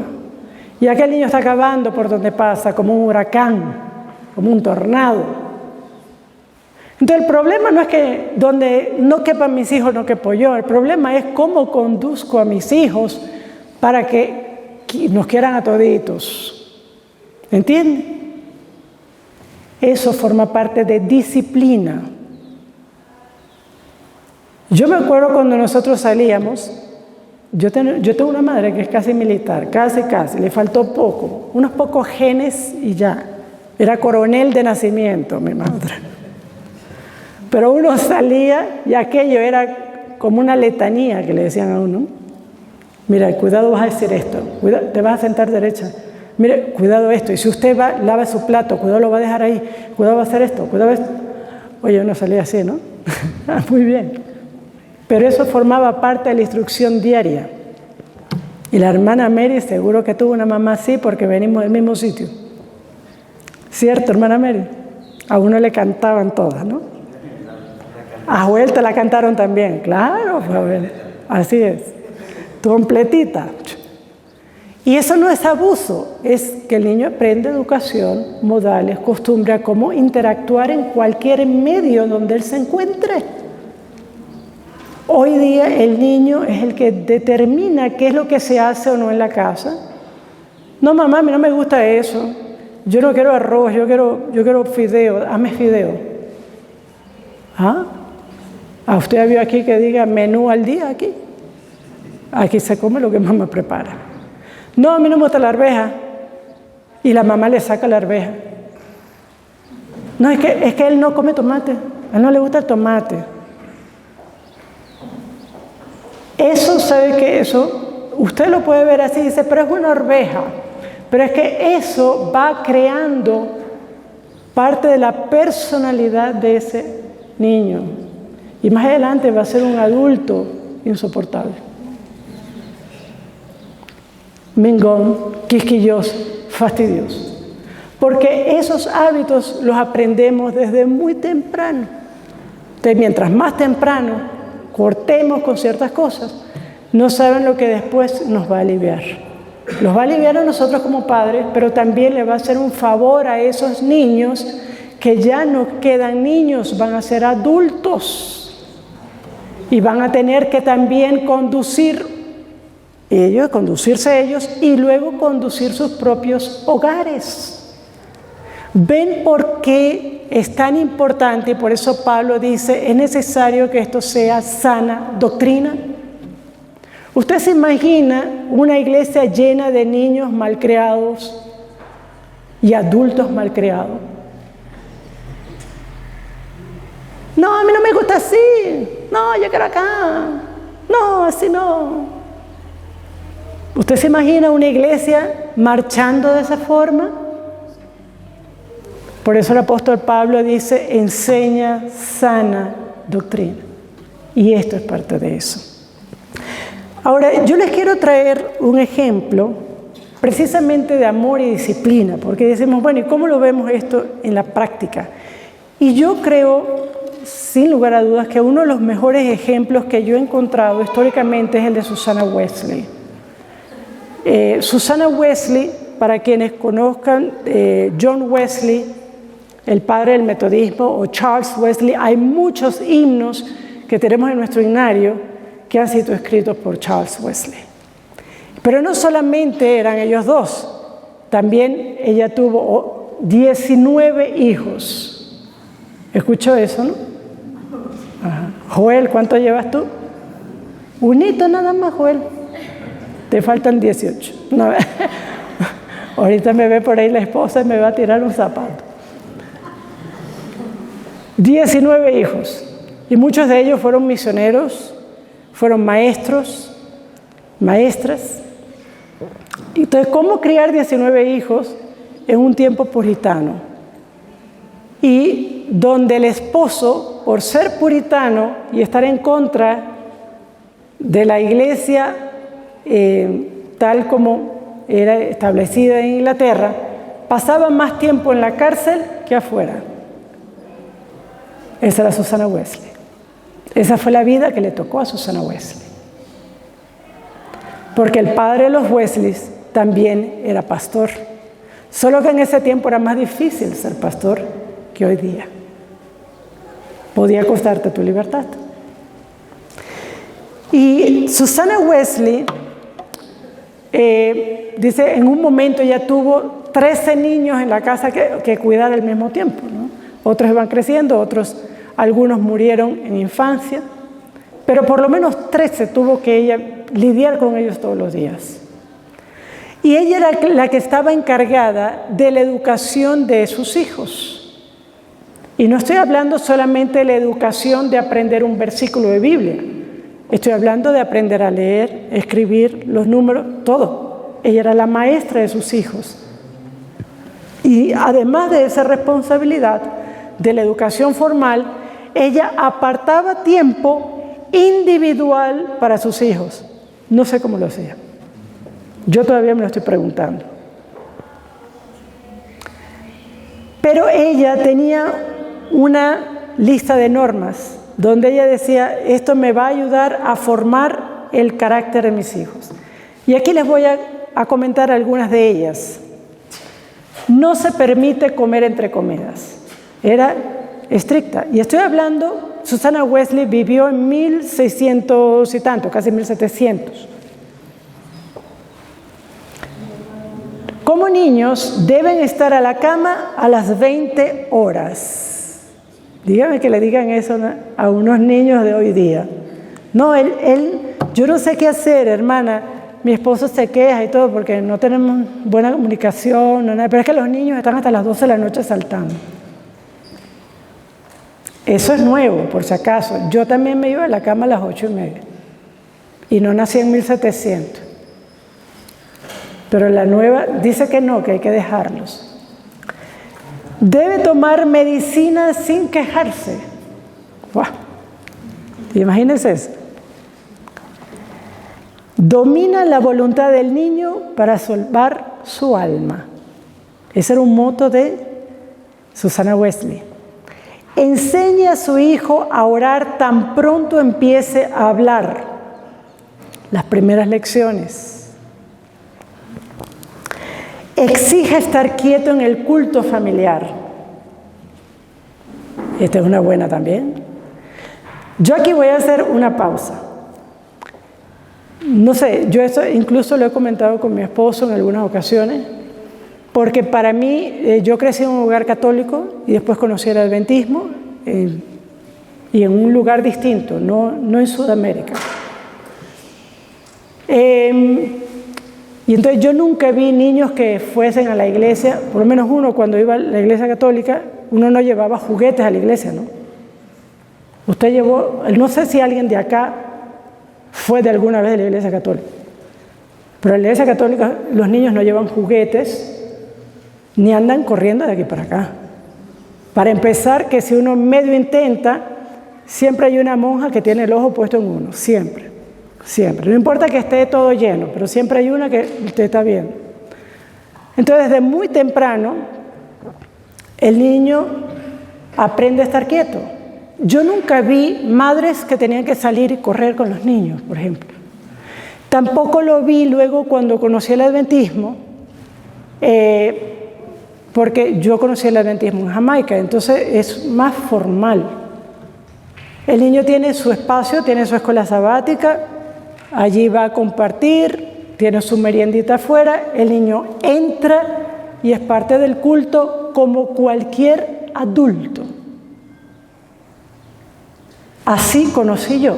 Y aquel niño está acabando por donde pasa, como un huracán, como un tornado. Entonces el problema no es que donde no quepan mis hijos no quepo yo, el problema es cómo conduzco a mis hijos para que nos quieran a toditos. ¿Entienden? Eso forma parte de disciplina. Yo me acuerdo cuando nosotros salíamos, yo tengo una madre que es casi militar, casi, le faltó poco, unos pocos genes y ya. Era coronel de nacimiento, mi madre. Pero uno salía y aquello era como una letanía que le decían a uno. Mira, cuidado, vas a decir esto, cuidado, te vas a sentar derecha. Mire, cuidado esto, y si usted va, lava su plato, cuidado lo va a dejar ahí, cuidado va a hacer esto, cuidado esto. Oye, uno salía así, ¿no? Muy bien. Pero eso formaba parte de la instrucción diaria. Y la hermana Mary seguro que tuvo una mamá así porque venimos del mismo sitio. ¿Cierto, hermana Mary? A uno le cantaban todas, ¿no? A Joel te la cantaron también, claro, Joel. Así es. Completita. Y eso no es abuso, es que el niño aprende educación, modales, costumbre, a cómo interactuar en cualquier medio donde él se encuentre. Hoy día el niño es el que determina qué es lo que se hace o no en la casa. No, mamá, a mí no me gusta eso. Yo no quiero arroz, yo quiero fideo, hazme fideo. ¿Ah? ¿Usted ya vio aquí que diga menú al día aquí? Aquí se come lo que mamá prepara. No, a mí no me gusta la arveja. Y la mamá le saca la arveja. No, es que él no come tomate. A él no le gusta el tomate. Eso, ¿sabe qué? Eso, usted lo puede ver así, dice, pero es una arveja. Pero es que eso va creando parte de la personalidad de ese niño. Y más adelante va a ser un adulto insoportable. Mengón, quisquilloso, fastidioso. Porque esos hábitos los aprendemos desde muy temprano. Entonces, mientras más temprano cortemos con ciertas cosas, no saben lo que después nos va a aliviar. Los va a aliviar a nosotros como padres, pero también le va a hacer un favor a esos niños que ya no quedan niños, van a ser adultos y van a tener que también conducirse ellos y luego conducir sus propios hogares. ¿Ven por qué es tan importante? Y por eso Pablo dice, es necesario que esto sea sana doctrina. ¿Usted se imagina una iglesia llena de niños malcriados y adultos malcriados? No, a mí no me gusta así. No, yo quiero acá. No, así no. ¿Usted se imagina una iglesia marchando de esa forma? Por eso el apóstol Pablo dice, enseña sana doctrina. Y esto es parte de eso. Ahora, yo les quiero traer un ejemplo precisamente de amor y disciplina, porque decimos, bueno, ¿y cómo lo vemos esto en la práctica? Y yo creo, sin lugar a dudas, que uno de los mejores ejemplos que yo he encontrado históricamente es el de Susana Wesley. Susana Wesley, para quienes conozcan, John Wesley, el padre del metodismo, o Charles Wesley, hay muchos himnos que tenemos en nuestro himnario que han sido escritos por Charles Wesley. Pero no solamente eran ellos dos, también ella tuvo 19 hijos. ¿Escuchó eso, no? Ajá. Joel, ¿cuánto llevas tú? Unito nada más, Joel. Te faltan 18. No. Ahorita me ve por ahí la esposa y me va a tirar un zapato. 19 hijos. Y muchos de ellos fueron misioneros, fueron maestros, maestras. Entonces, ¿cómo criar 19 hijos en un tiempo puritano? Y donde el esposo, por ser puritano y estar en contra de la iglesia tal como era establecida en Inglaterra, pasaba más tiempo en la cárcel que afuera. Esa era Susana Wesley. Esa fue la vida que le tocó a Susana Wesley. Porque el padre de los Wesleys también era pastor. Solo que en ese tiempo era más difícil ser pastor que hoy día. Podía costarte tu libertad. Y Susana Wesley, dice, en un momento ella tuvo 13 niños en la casa que cuidar al mismo tiempo, ¿no? Otros iban creciendo, algunos murieron en infancia, pero por lo menos 13 tuvo que ella lidiar con ellos todos los días. Y ella era la que estaba encargada de la educación de sus hijos. Y no estoy hablando solamente de la educación de aprender un versículo de Biblia. Estoy hablando de aprender a leer, escribir, los números, todo. Ella era la maestra de sus hijos. Y además de esa responsabilidad de la educación formal, ella apartaba tiempo individual para sus hijos. No sé cómo lo hacía. Yo todavía me lo estoy preguntando. Pero ella tenía una lista de normas donde ella decía, esto me va a ayudar a formar el carácter de mis hijos. Y aquí les voy a comentar algunas de ellas. No se permite comer entre comidas. Era estricta. Y estoy hablando, Susana Wesley vivió en 1600 y tanto, casi 1700. como niños deben estar a la cama a las 20 horas. Dígame que le digan eso a unos niños de hoy día. No, yo no sé qué hacer, hermana. Mi esposo se queja y todo porque no tenemos buena comunicación, no nada, pero es que los niños están hasta las 12 de la noche saltando. Eso es nuevo, por si acaso. Yo también me iba a la cama a las 8:30 y no nací en 1700. Pero la nueva dice que no, que hay que dejarlos. Debe tomar medicina sin quejarse. ¡Wow! Imagínense eso. Domina la voluntad del niño para salvar su alma. Ese era un moto de Susana Wesley. Enseña a su hijo a orar tan pronto empiece a hablar. Las primeras lecciones. Exige estar quieto en el culto familiar. Esta es una buena también. Yo aquí voy a hacer una pausa. No sé, yo eso incluso lo he comentado con mi esposo en algunas ocasiones, porque para mí, yo crecí en un hogar católico y después conocí el adventismo y en un lugar distinto, no en Sudamérica. Y entonces yo nunca vi niños que fuesen a la iglesia, por lo menos uno cuando iba a la iglesia católica, uno no llevaba juguetes a la iglesia, ¿no? Usted llevó, no sé si alguien de acá fue de alguna vez de la iglesia católica, pero en la iglesia católica los niños no llevan juguetes ni andan corriendo de aquí para acá. Para empezar, que si uno medio intenta, siempre hay una monja que tiene el ojo puesto en uno, siempre, siempre. No importa que esté todo lleno, pero siempre hay una que usted está viendo. Entonces, desde muy temprano, el niño aprende a estar quieto. Yo nunca vi madres que tenían que salir y correr con los niños, por ejemplo. Tampoco lo vi luego cuando conocí el adventismo, porque yo conocí el adventismo en Jamaica, entonces es más formal. El niño tiene su espacio, tiene su escuela sabática, allí va a compartir, tiene su meriendita afuera, el niño entra y es parte del culto como cualquier adulto. Así conocí yo.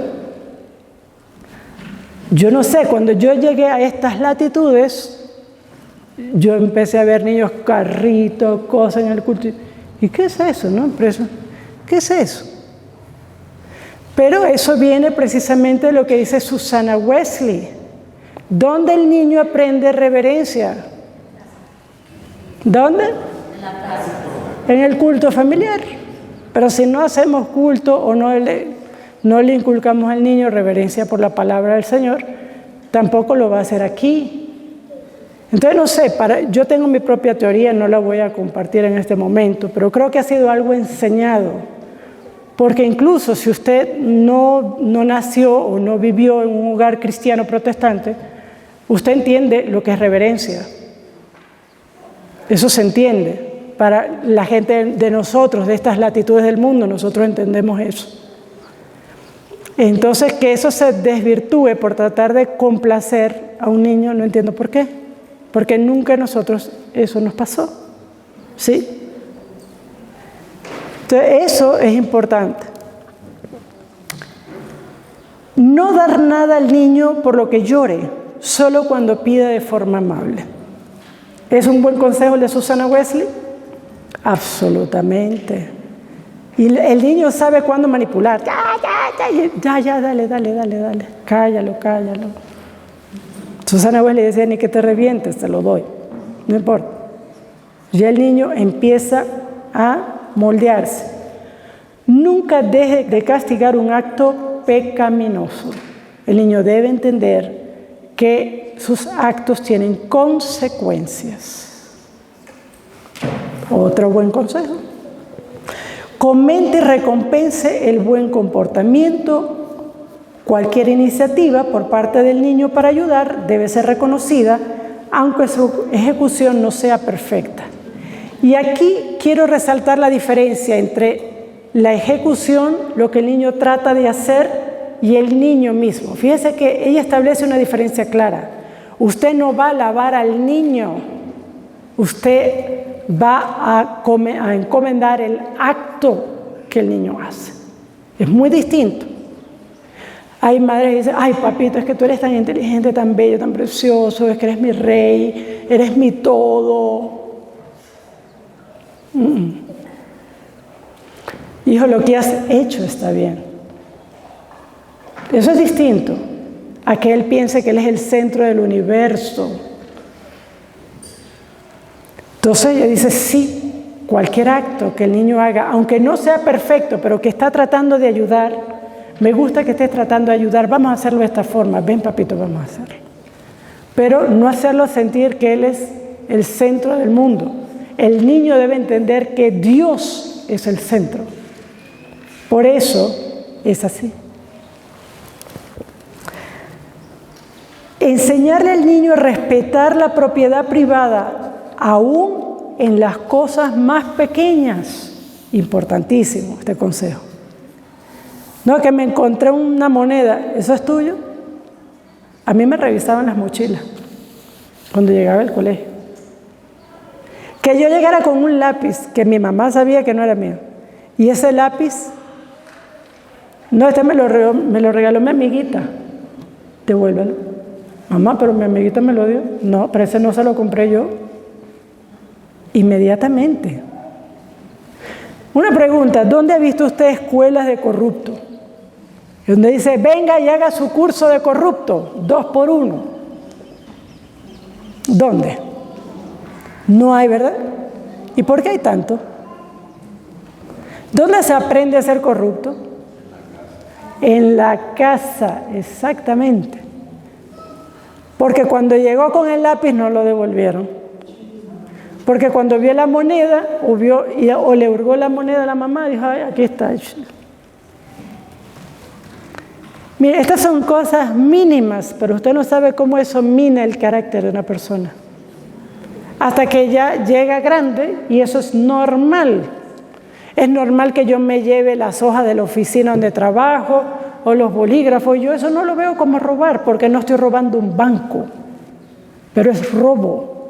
Yo no sé, cuando yo llegué a estas latitudes, yo empecé a ver niños carritos, cosas en el culto. ¿Y qué es eso, no? ¿Qué es eso? Pero eso viene precisamente de lo que dice Susana Wesley. ¿Dónde el niño aprende reverencia? ¿Dónde? En la casa. En el culto familiar. Pero si no hacemos culto o no le inculcamos al niño reverencia por la palabra del Señor, tampoco lo va a hacer aquí. Entonces, no sé, yo tengo mi propia teoría, no la voy a compartir en este momento, pero creo que ha sido algo enseñado. Porque incluso si usted no nació o no vivió en un hogar cristiano protestante, usted entiende lo que es reverencia. Eso se entiende. Para la gente de nosotros, de estas latitudes del mundo, nosotros entendemos eso. Entonces, que eso se desvirtúe por tratar de complacer a un niño, no entiendo por qué. Porque nunca a nosotros eso nos pasó. ¿Sí? Entonces, eso es importante. No dar nada al niño por lo que llore, solo cuando pida de forma amable. ¿Es un buen consejo el de Susana Wesley? Absolutamente. Y el niño sabe cuándo manipular. Ya, dale. Cállalo. Susana Wesley decía, ni que te revientes, te lo doy. No importa. Ya el niño empieza a moldearse. Nunca deje de castigar un acto pecaminoso. El niño debe entender que sus actos tienen consecuencias. Otro buen consejo. Comente y recompense el buen comportamiento. Cualquier iniciativa por parte del niño para ayudar debe ser reconocida, aunque su ejecución no sea perfecta. Y aquí quiero resaltar la diferencia entre la ejecución, lo que el niño trata de hacer, y el niño mismo. Fíjese que ella establece una diferencia clara. Usted no va a alabar al niño, usted va a encomendar el acto que el niño hace. Es muy distinto. Hay madres que dicen, ay papito, es que tú eres tan inteligente, tan bello, tan precioso, es que eres mi rey, eres mi todo. Hijo, lo que has hecho está bien. Eso es distinto a que él piense que él es el centro del universo. Entonces ella dice, sí, cualquier acto que el niño haga, aunque no sea perfecto, pero que está tratando de ayudar, me gusta que estés tratando de ayudar, vamos a hacerlo de esta forma, ven papito, vamos a hacerlo. Pero no hacerlo sentir que él es el centro del mundo. El niño debe entender que Dios es el centro. Por eso es así. Enseñarle al niño a respetar la propiedad privada, aún en las cosas más pequeñas. Importantísimo este consejo. No, que me encontré una moneda, ¿eso es tuyo? A mí me revisaban las mochilas cuando llegaba al colegio. Que yo llegara con un lápiz que mi mamá sabía que no era mío. Y ese lápiz, no, este me lo regaló mi amiguita. Devuélvelo. Mamá, pero mi amiguita me lo dio. No, pero ese no se lo compré yo. Inmediatamente. Una pregunta, ¿dónde ha visto usted escuelas de corrupto? Donde dice, venga y haga su curso de corrupto, 2 por 1. ¿Dónde? No hay, ¿verdad? ¿Y por qué hay tanto? ¿Dónde se aprende a ser corrupto? En la casa, exactamente. Porque cuando llegó con el lápiz no lo devolvieron. Porque cuando vio la moneda o le hurgó la moneda a la mamá, dijo, ay, aquí está. Mire, estas son cosas mínimas, pero usted no sabe cómo eso mina el carácter de una persona. Hasta que ya llega grande y eso es normal. Es normal que yo me lleve las hojas de la oficina donde trabajo o los bolígrafos. Yo eso no lo veo como robar porque no estoy robando un banco, pero es robo.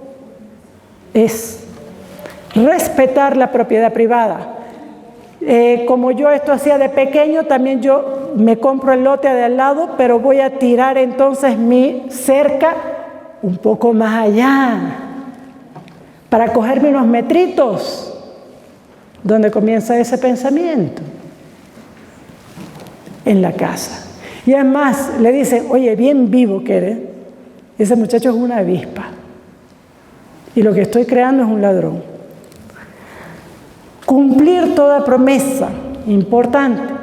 Es respetar la propiedad privada. Como yo esto hacía de pequeño, también yo me compro el lote de al lado, pero voy a tirar entonces mi cerca un poco más allá para cogerme unos metritos. ¿Dónde comienza ese pensamiento? En la casa. Y además le dicen, oye, bien vivo que eres. Ese muchacho es una avispa. Y lo que estoy creando es un ladrón. Cumplir toda promesa, importante.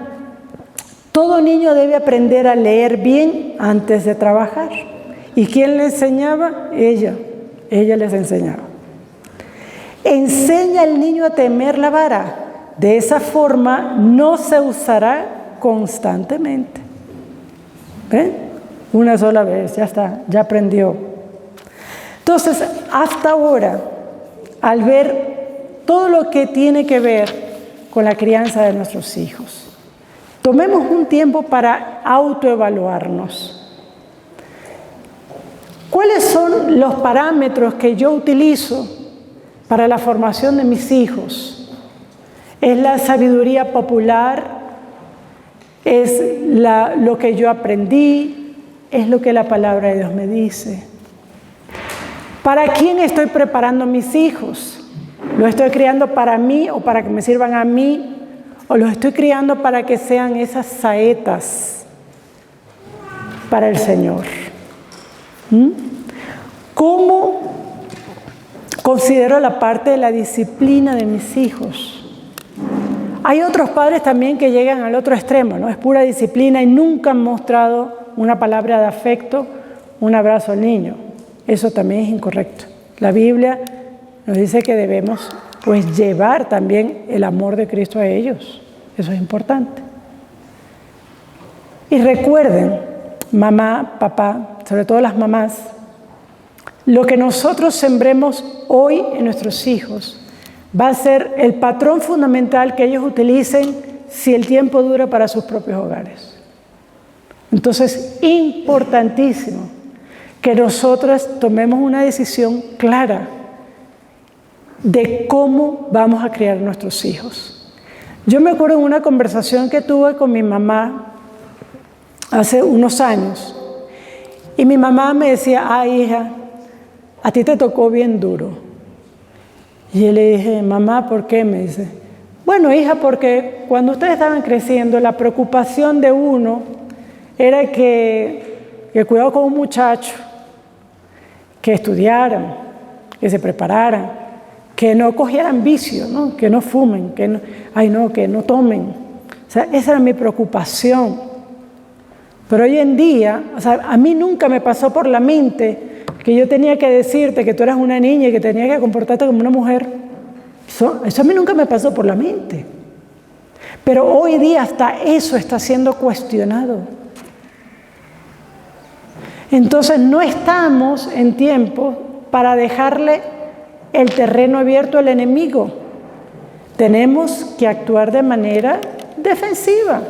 Todo niño debe aprender a leer bien antes de trabajar. ¿Y quién le enseñaba? Ella les enseñaba. Enseña al niño a temer la vara. De esa forma no se usará constantemente. ¿Ven? Una sola vez, ya está, ya aprendió. Entonces, hasta ahora, al ver todo lo que tiene que ver con la crianza de nuestros hijos, tomemos un tiempo para autoevaluarnos. ¿Cuáles son los parámetros que yo utilizo para la formación de mis hijos? ¿Es la sabiduría popular? ¿Es lo que yo aprendí? ¿Es lo que la palabra de Dios me dice? ¿Para quién estoy preparando a mis hijos? ¿Los estoy criando para mí o para que me sirvan a mí? ¿O los estoy criando para que sean esas saetas para el Señor? ¿Cómo considero la parte de la disciplina de mis hijos? Hay otros padres también que llegan al otro extremo, ¿no? Es pura disciplina y nunca han mostrado una palabra de afecto, un abrazo al niño. Eso también es incorrecto. La Biblia nos dice que debemos, pues, llevar también el amor de Cristo a ellos. Eso es importante. Y recuerden, mamá, papá, sobre todo las mamás, lo que nosotros sembremos hoy en nuestros hijos va a ser el patrón fundamental que ellos utilicen si el tiempo dura para sus propios hogares. Entonces, importantísimo que nosotros tomemos una decisión clara de cómo vamos a criar a nuestros hijos. Yo me acuerdo en una conversación que tuve con mi mamá hace unos años, y mi mamá me decía, hija, a ti te tocó bien duro. Y yo le dije, mamá, ¿por qué? Me dice, bueno, hija, porque cuando ustedes estaban creciendo, la preocupación de uno era que cuidado con un muchacho, que estudiaran, que se prepararan, que no cogieran vicio, ¿no? Que no fumen, que no tomen. O sea, esa era mi preocupación. Pero hoy en día, o sea, a mí nunca me pasó por la mente que yo tenía que decirte que tú eras una niña y que tenías que comportarte como una mujer. Eso a mí nunca me pasó por la mente. Pero hoy día hasta eso está siendo cuestionado. Entonces no estamos en tiempo para dejarle el terreno abierto al enemigo. Tenemos que actuar de manera defensiva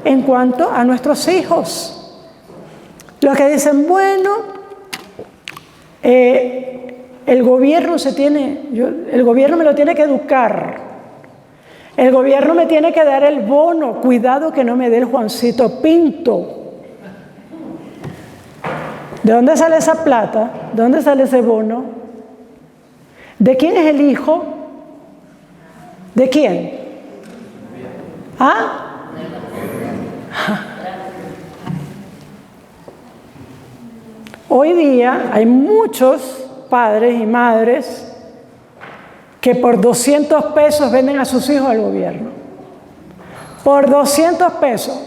en cuanto a nuestros hijos. Los que dicen, bueno, el gobierno me lo tiene que educar, el gobierno me tiene que dar el bono, cuidado que no me dé el Juancito Pinto. ¿De dónde sale esa plata? ¿De dónde sale ese bono? ¿De quién es el hijo? ¿De quién? ¿Ah? Hoy día hay muchos padres y madres que por 200 pesos venden a sus hijos al gobierno. Por 200 pesos.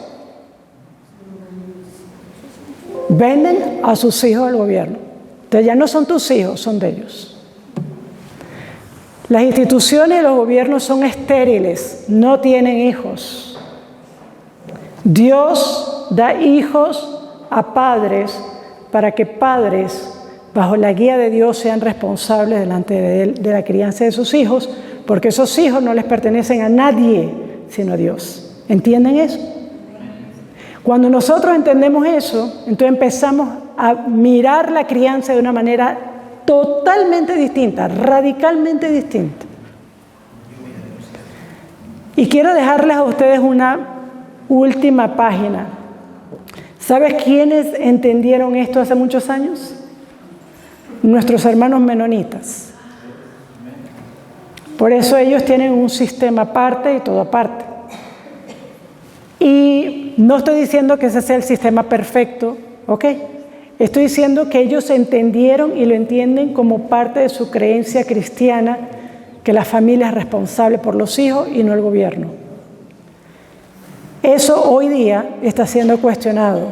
Venden a sus hijos al gobierno. Entonces ya no son tus hijos, son de ellos. Las instituciones y los gobiernos son estériles, no tienen hijos. Dios da hijos a padres para que padres, bajo la guía de Dios, sean responsables delante de Él de la crianza de sus hijos, porque esos hijos no les pertenecen a nadie, sino a Dios. ¿Entienden eso? Cuando nosotros entendemos eso, entonces empezamos a mirar la crianza de una manera totalmente distinta, radicalmente distinta. Y quiero dejarles a ustedes una última página. ¿Sabes quiénes entendieron esto hace muchos años? Nuestros hermanos menonitas. Por eso ellos tienen un sistema aparte y todo aparte. Y no estoy diciendo que ese sea el sistema perfecto, ¿ok? Estoy diciendo que ellos entendieron y lo entienden como parte de su creencia cristiana, que la familia es responsable por los hijos y no el gobierno. Eso hoy día está siendo cuestionado.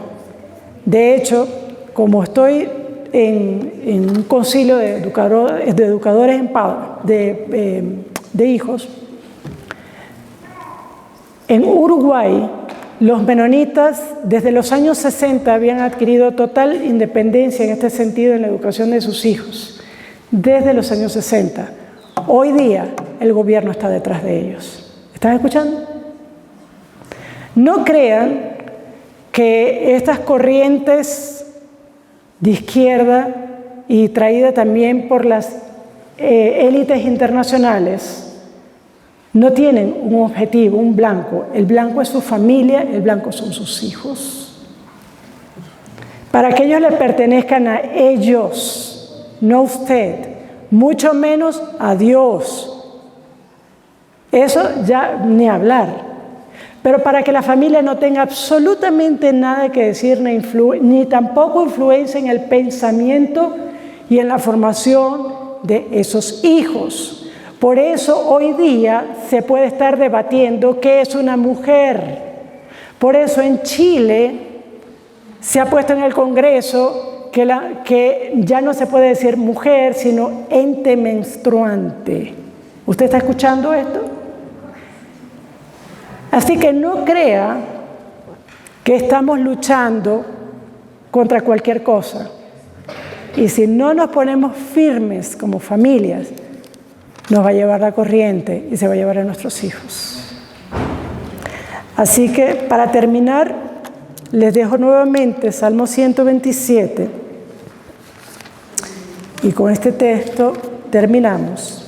De hecho, como estoy en un concilio de educadores en Padua, de hijos, en Uruguay, los menonitas desde los años 60 habían adquirido total independencia en este sentido en la educación de sus hijos. Desde los años 60. Hoy día el gobierno está detrás de ellos. ¿Están escuchando? No crean que estas corrientes de izquierda y traídas también por las élites internacionales no tienen un objetivo, un blanco. El blanco es su familia, el blanco son sus hijos. Para que ellos le pertenezcan a ellos, no a usted, mucho menos a Dios. Eso ya ni hablar. Pero para que la familia no tenga absolutamente nada que decir, ni tampoco influencia en el pensamiento y en la formación de esos hijos. Por eso hoy día se puede estar debatiendo qué es una mujer. Por eso en Chile se ha puesto en el Congreso que ya no se puede decir mujer, sino ente menstruante. ¿Usted está escuchando esto? Así que no crea que estamos luchando contra cualquier cosa. Y si no nos ponemos firmes como familias, nos va a llevar la corriente y se va a llevar a nuestros hijos. Así que para terminar, les dejo nuevamente Salmo 127 y con este texto terminamos.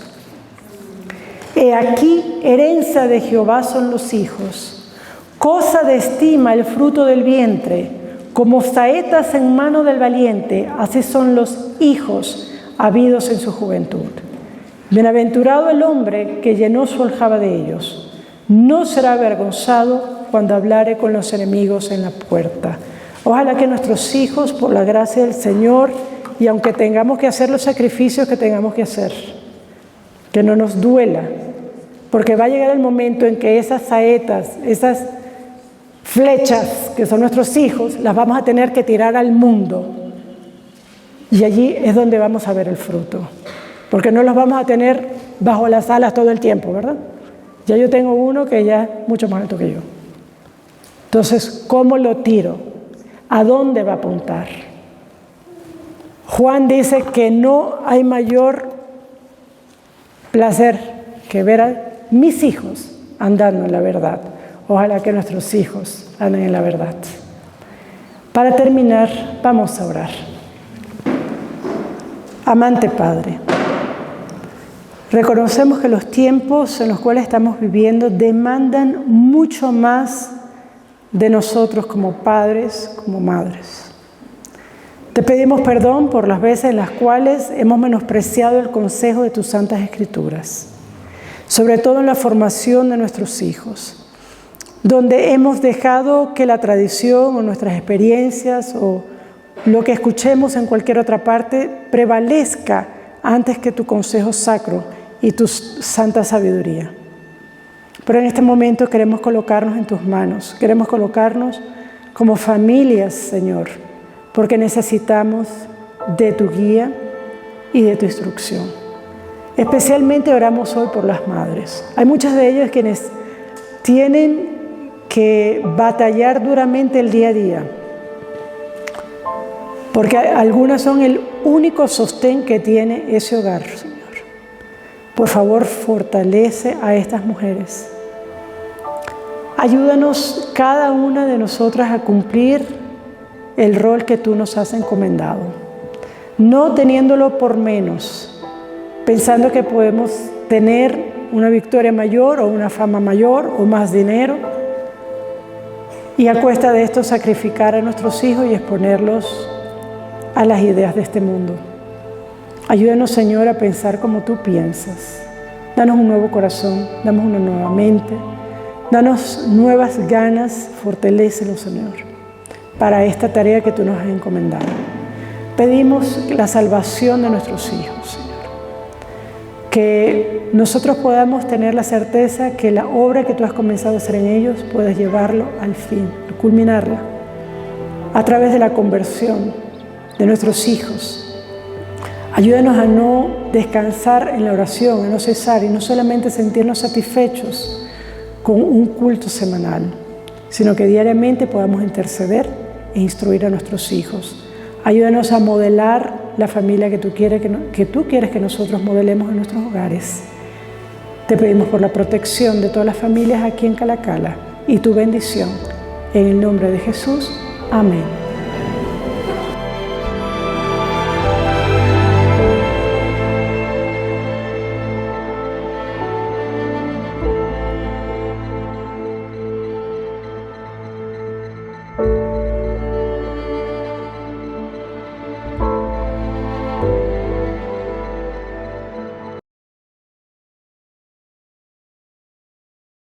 He aquí, herencia de Jehová son los hijos, cosa de estima el fruto del vientre, como saetas en mano del valiente, así son los hijos habidos en su juventud. Bienaventurado el hombre que llenó su aljaba de ellos, no será avergonzado cuando hablare con los enemigos en la puerta. Ojalá que nuestros hijos, por la gracia del Señor, y aunque tengamos que hacer los sacrificios que tengamos que hacer, que no nos duela, porque va a llegar el momento en que esas saetas, esas flechas que son nuestros hijos, las vamos a tener que tirar al mundo. Y allí es donde vamos a ver el fruto, porque no los vamos a tener bajo las alas todo el tiempo, ¿verdad? Ya yo tengo uno que ya es mucho más alto que yo. Entonces, ¿cómo lo tiro? ¿A dónde va a apuntar? Juan dice que no hay mayor placer que ver a mis hijos andando en la verdad. Ojalá que nuestros hijos anden en la verdad. Para terminar, vamos a orar. Amante Padre, reconocemos que los tiempos en los cuales estamos viviendo demandan mucho más de nosotros como padres, como madres. Te pedimos perdón por las veces en las cuales hemos menospreciado el consejo de tus santas escrituras, sobre todo en la formación de nuestros hijos, donde hemos dejado que la tradición o nuestras experiencias o lo que escuchemos en cualquier otra parte prevalezca antes que tu consejo sacro y tu santa sabiduría. Pero en este momento queremos colocarnos en tus manos, queremos colocarnos como familias, Señor, porque necesitamos de tu guía y de tu instrucción. Especialmente oramos hoy por las madres. Hay muchas de ellas quienes tienen que batallar duramente el día a día, porque algunas son el único sostén que tiene ese hogar, Señor. Por favor, fortalece a estas mujeres. Ayúdanos cada una de nosotras a cumplir el rol que tú nos has encomendado, no teniéndolo por menos, pensando que podemos tener una victoria mayor o una fama mayor o más dinero, y a cuesta de esto sacrificar a nuestros hijos y exponerlos a las ideas de este mundo. Ayúdanos, Señor, a pensar como tú piensas. Danos un nuevo corazón, danos una nueva mente, danos nuevas ganas, fortalécelos, Señor, para esta tarea que tú nos has encomendado. Pedimos la salvación de nuestros hijos, Señor. Que nosotros podamos tener la certeza que la obra que tú has comenzado a hacer en ellos puedes llevarlo al fin, culminarla, a través de la conversión de nuestros hijos. Ayúdanos a no descansar en la oración, a no cesar y no solamente sentirnos satisfechos con un culto semanal, sino que diariamente podamos interceder e instruir a nuestros hijos. Ayúdanos a modelar la familia que tú quieres que nosotros modelemos en nuestros hogares. Te pedimos por la protección de todas las familias aquí en Calacala y tu bendición. En el nombre de Jesús. Amén.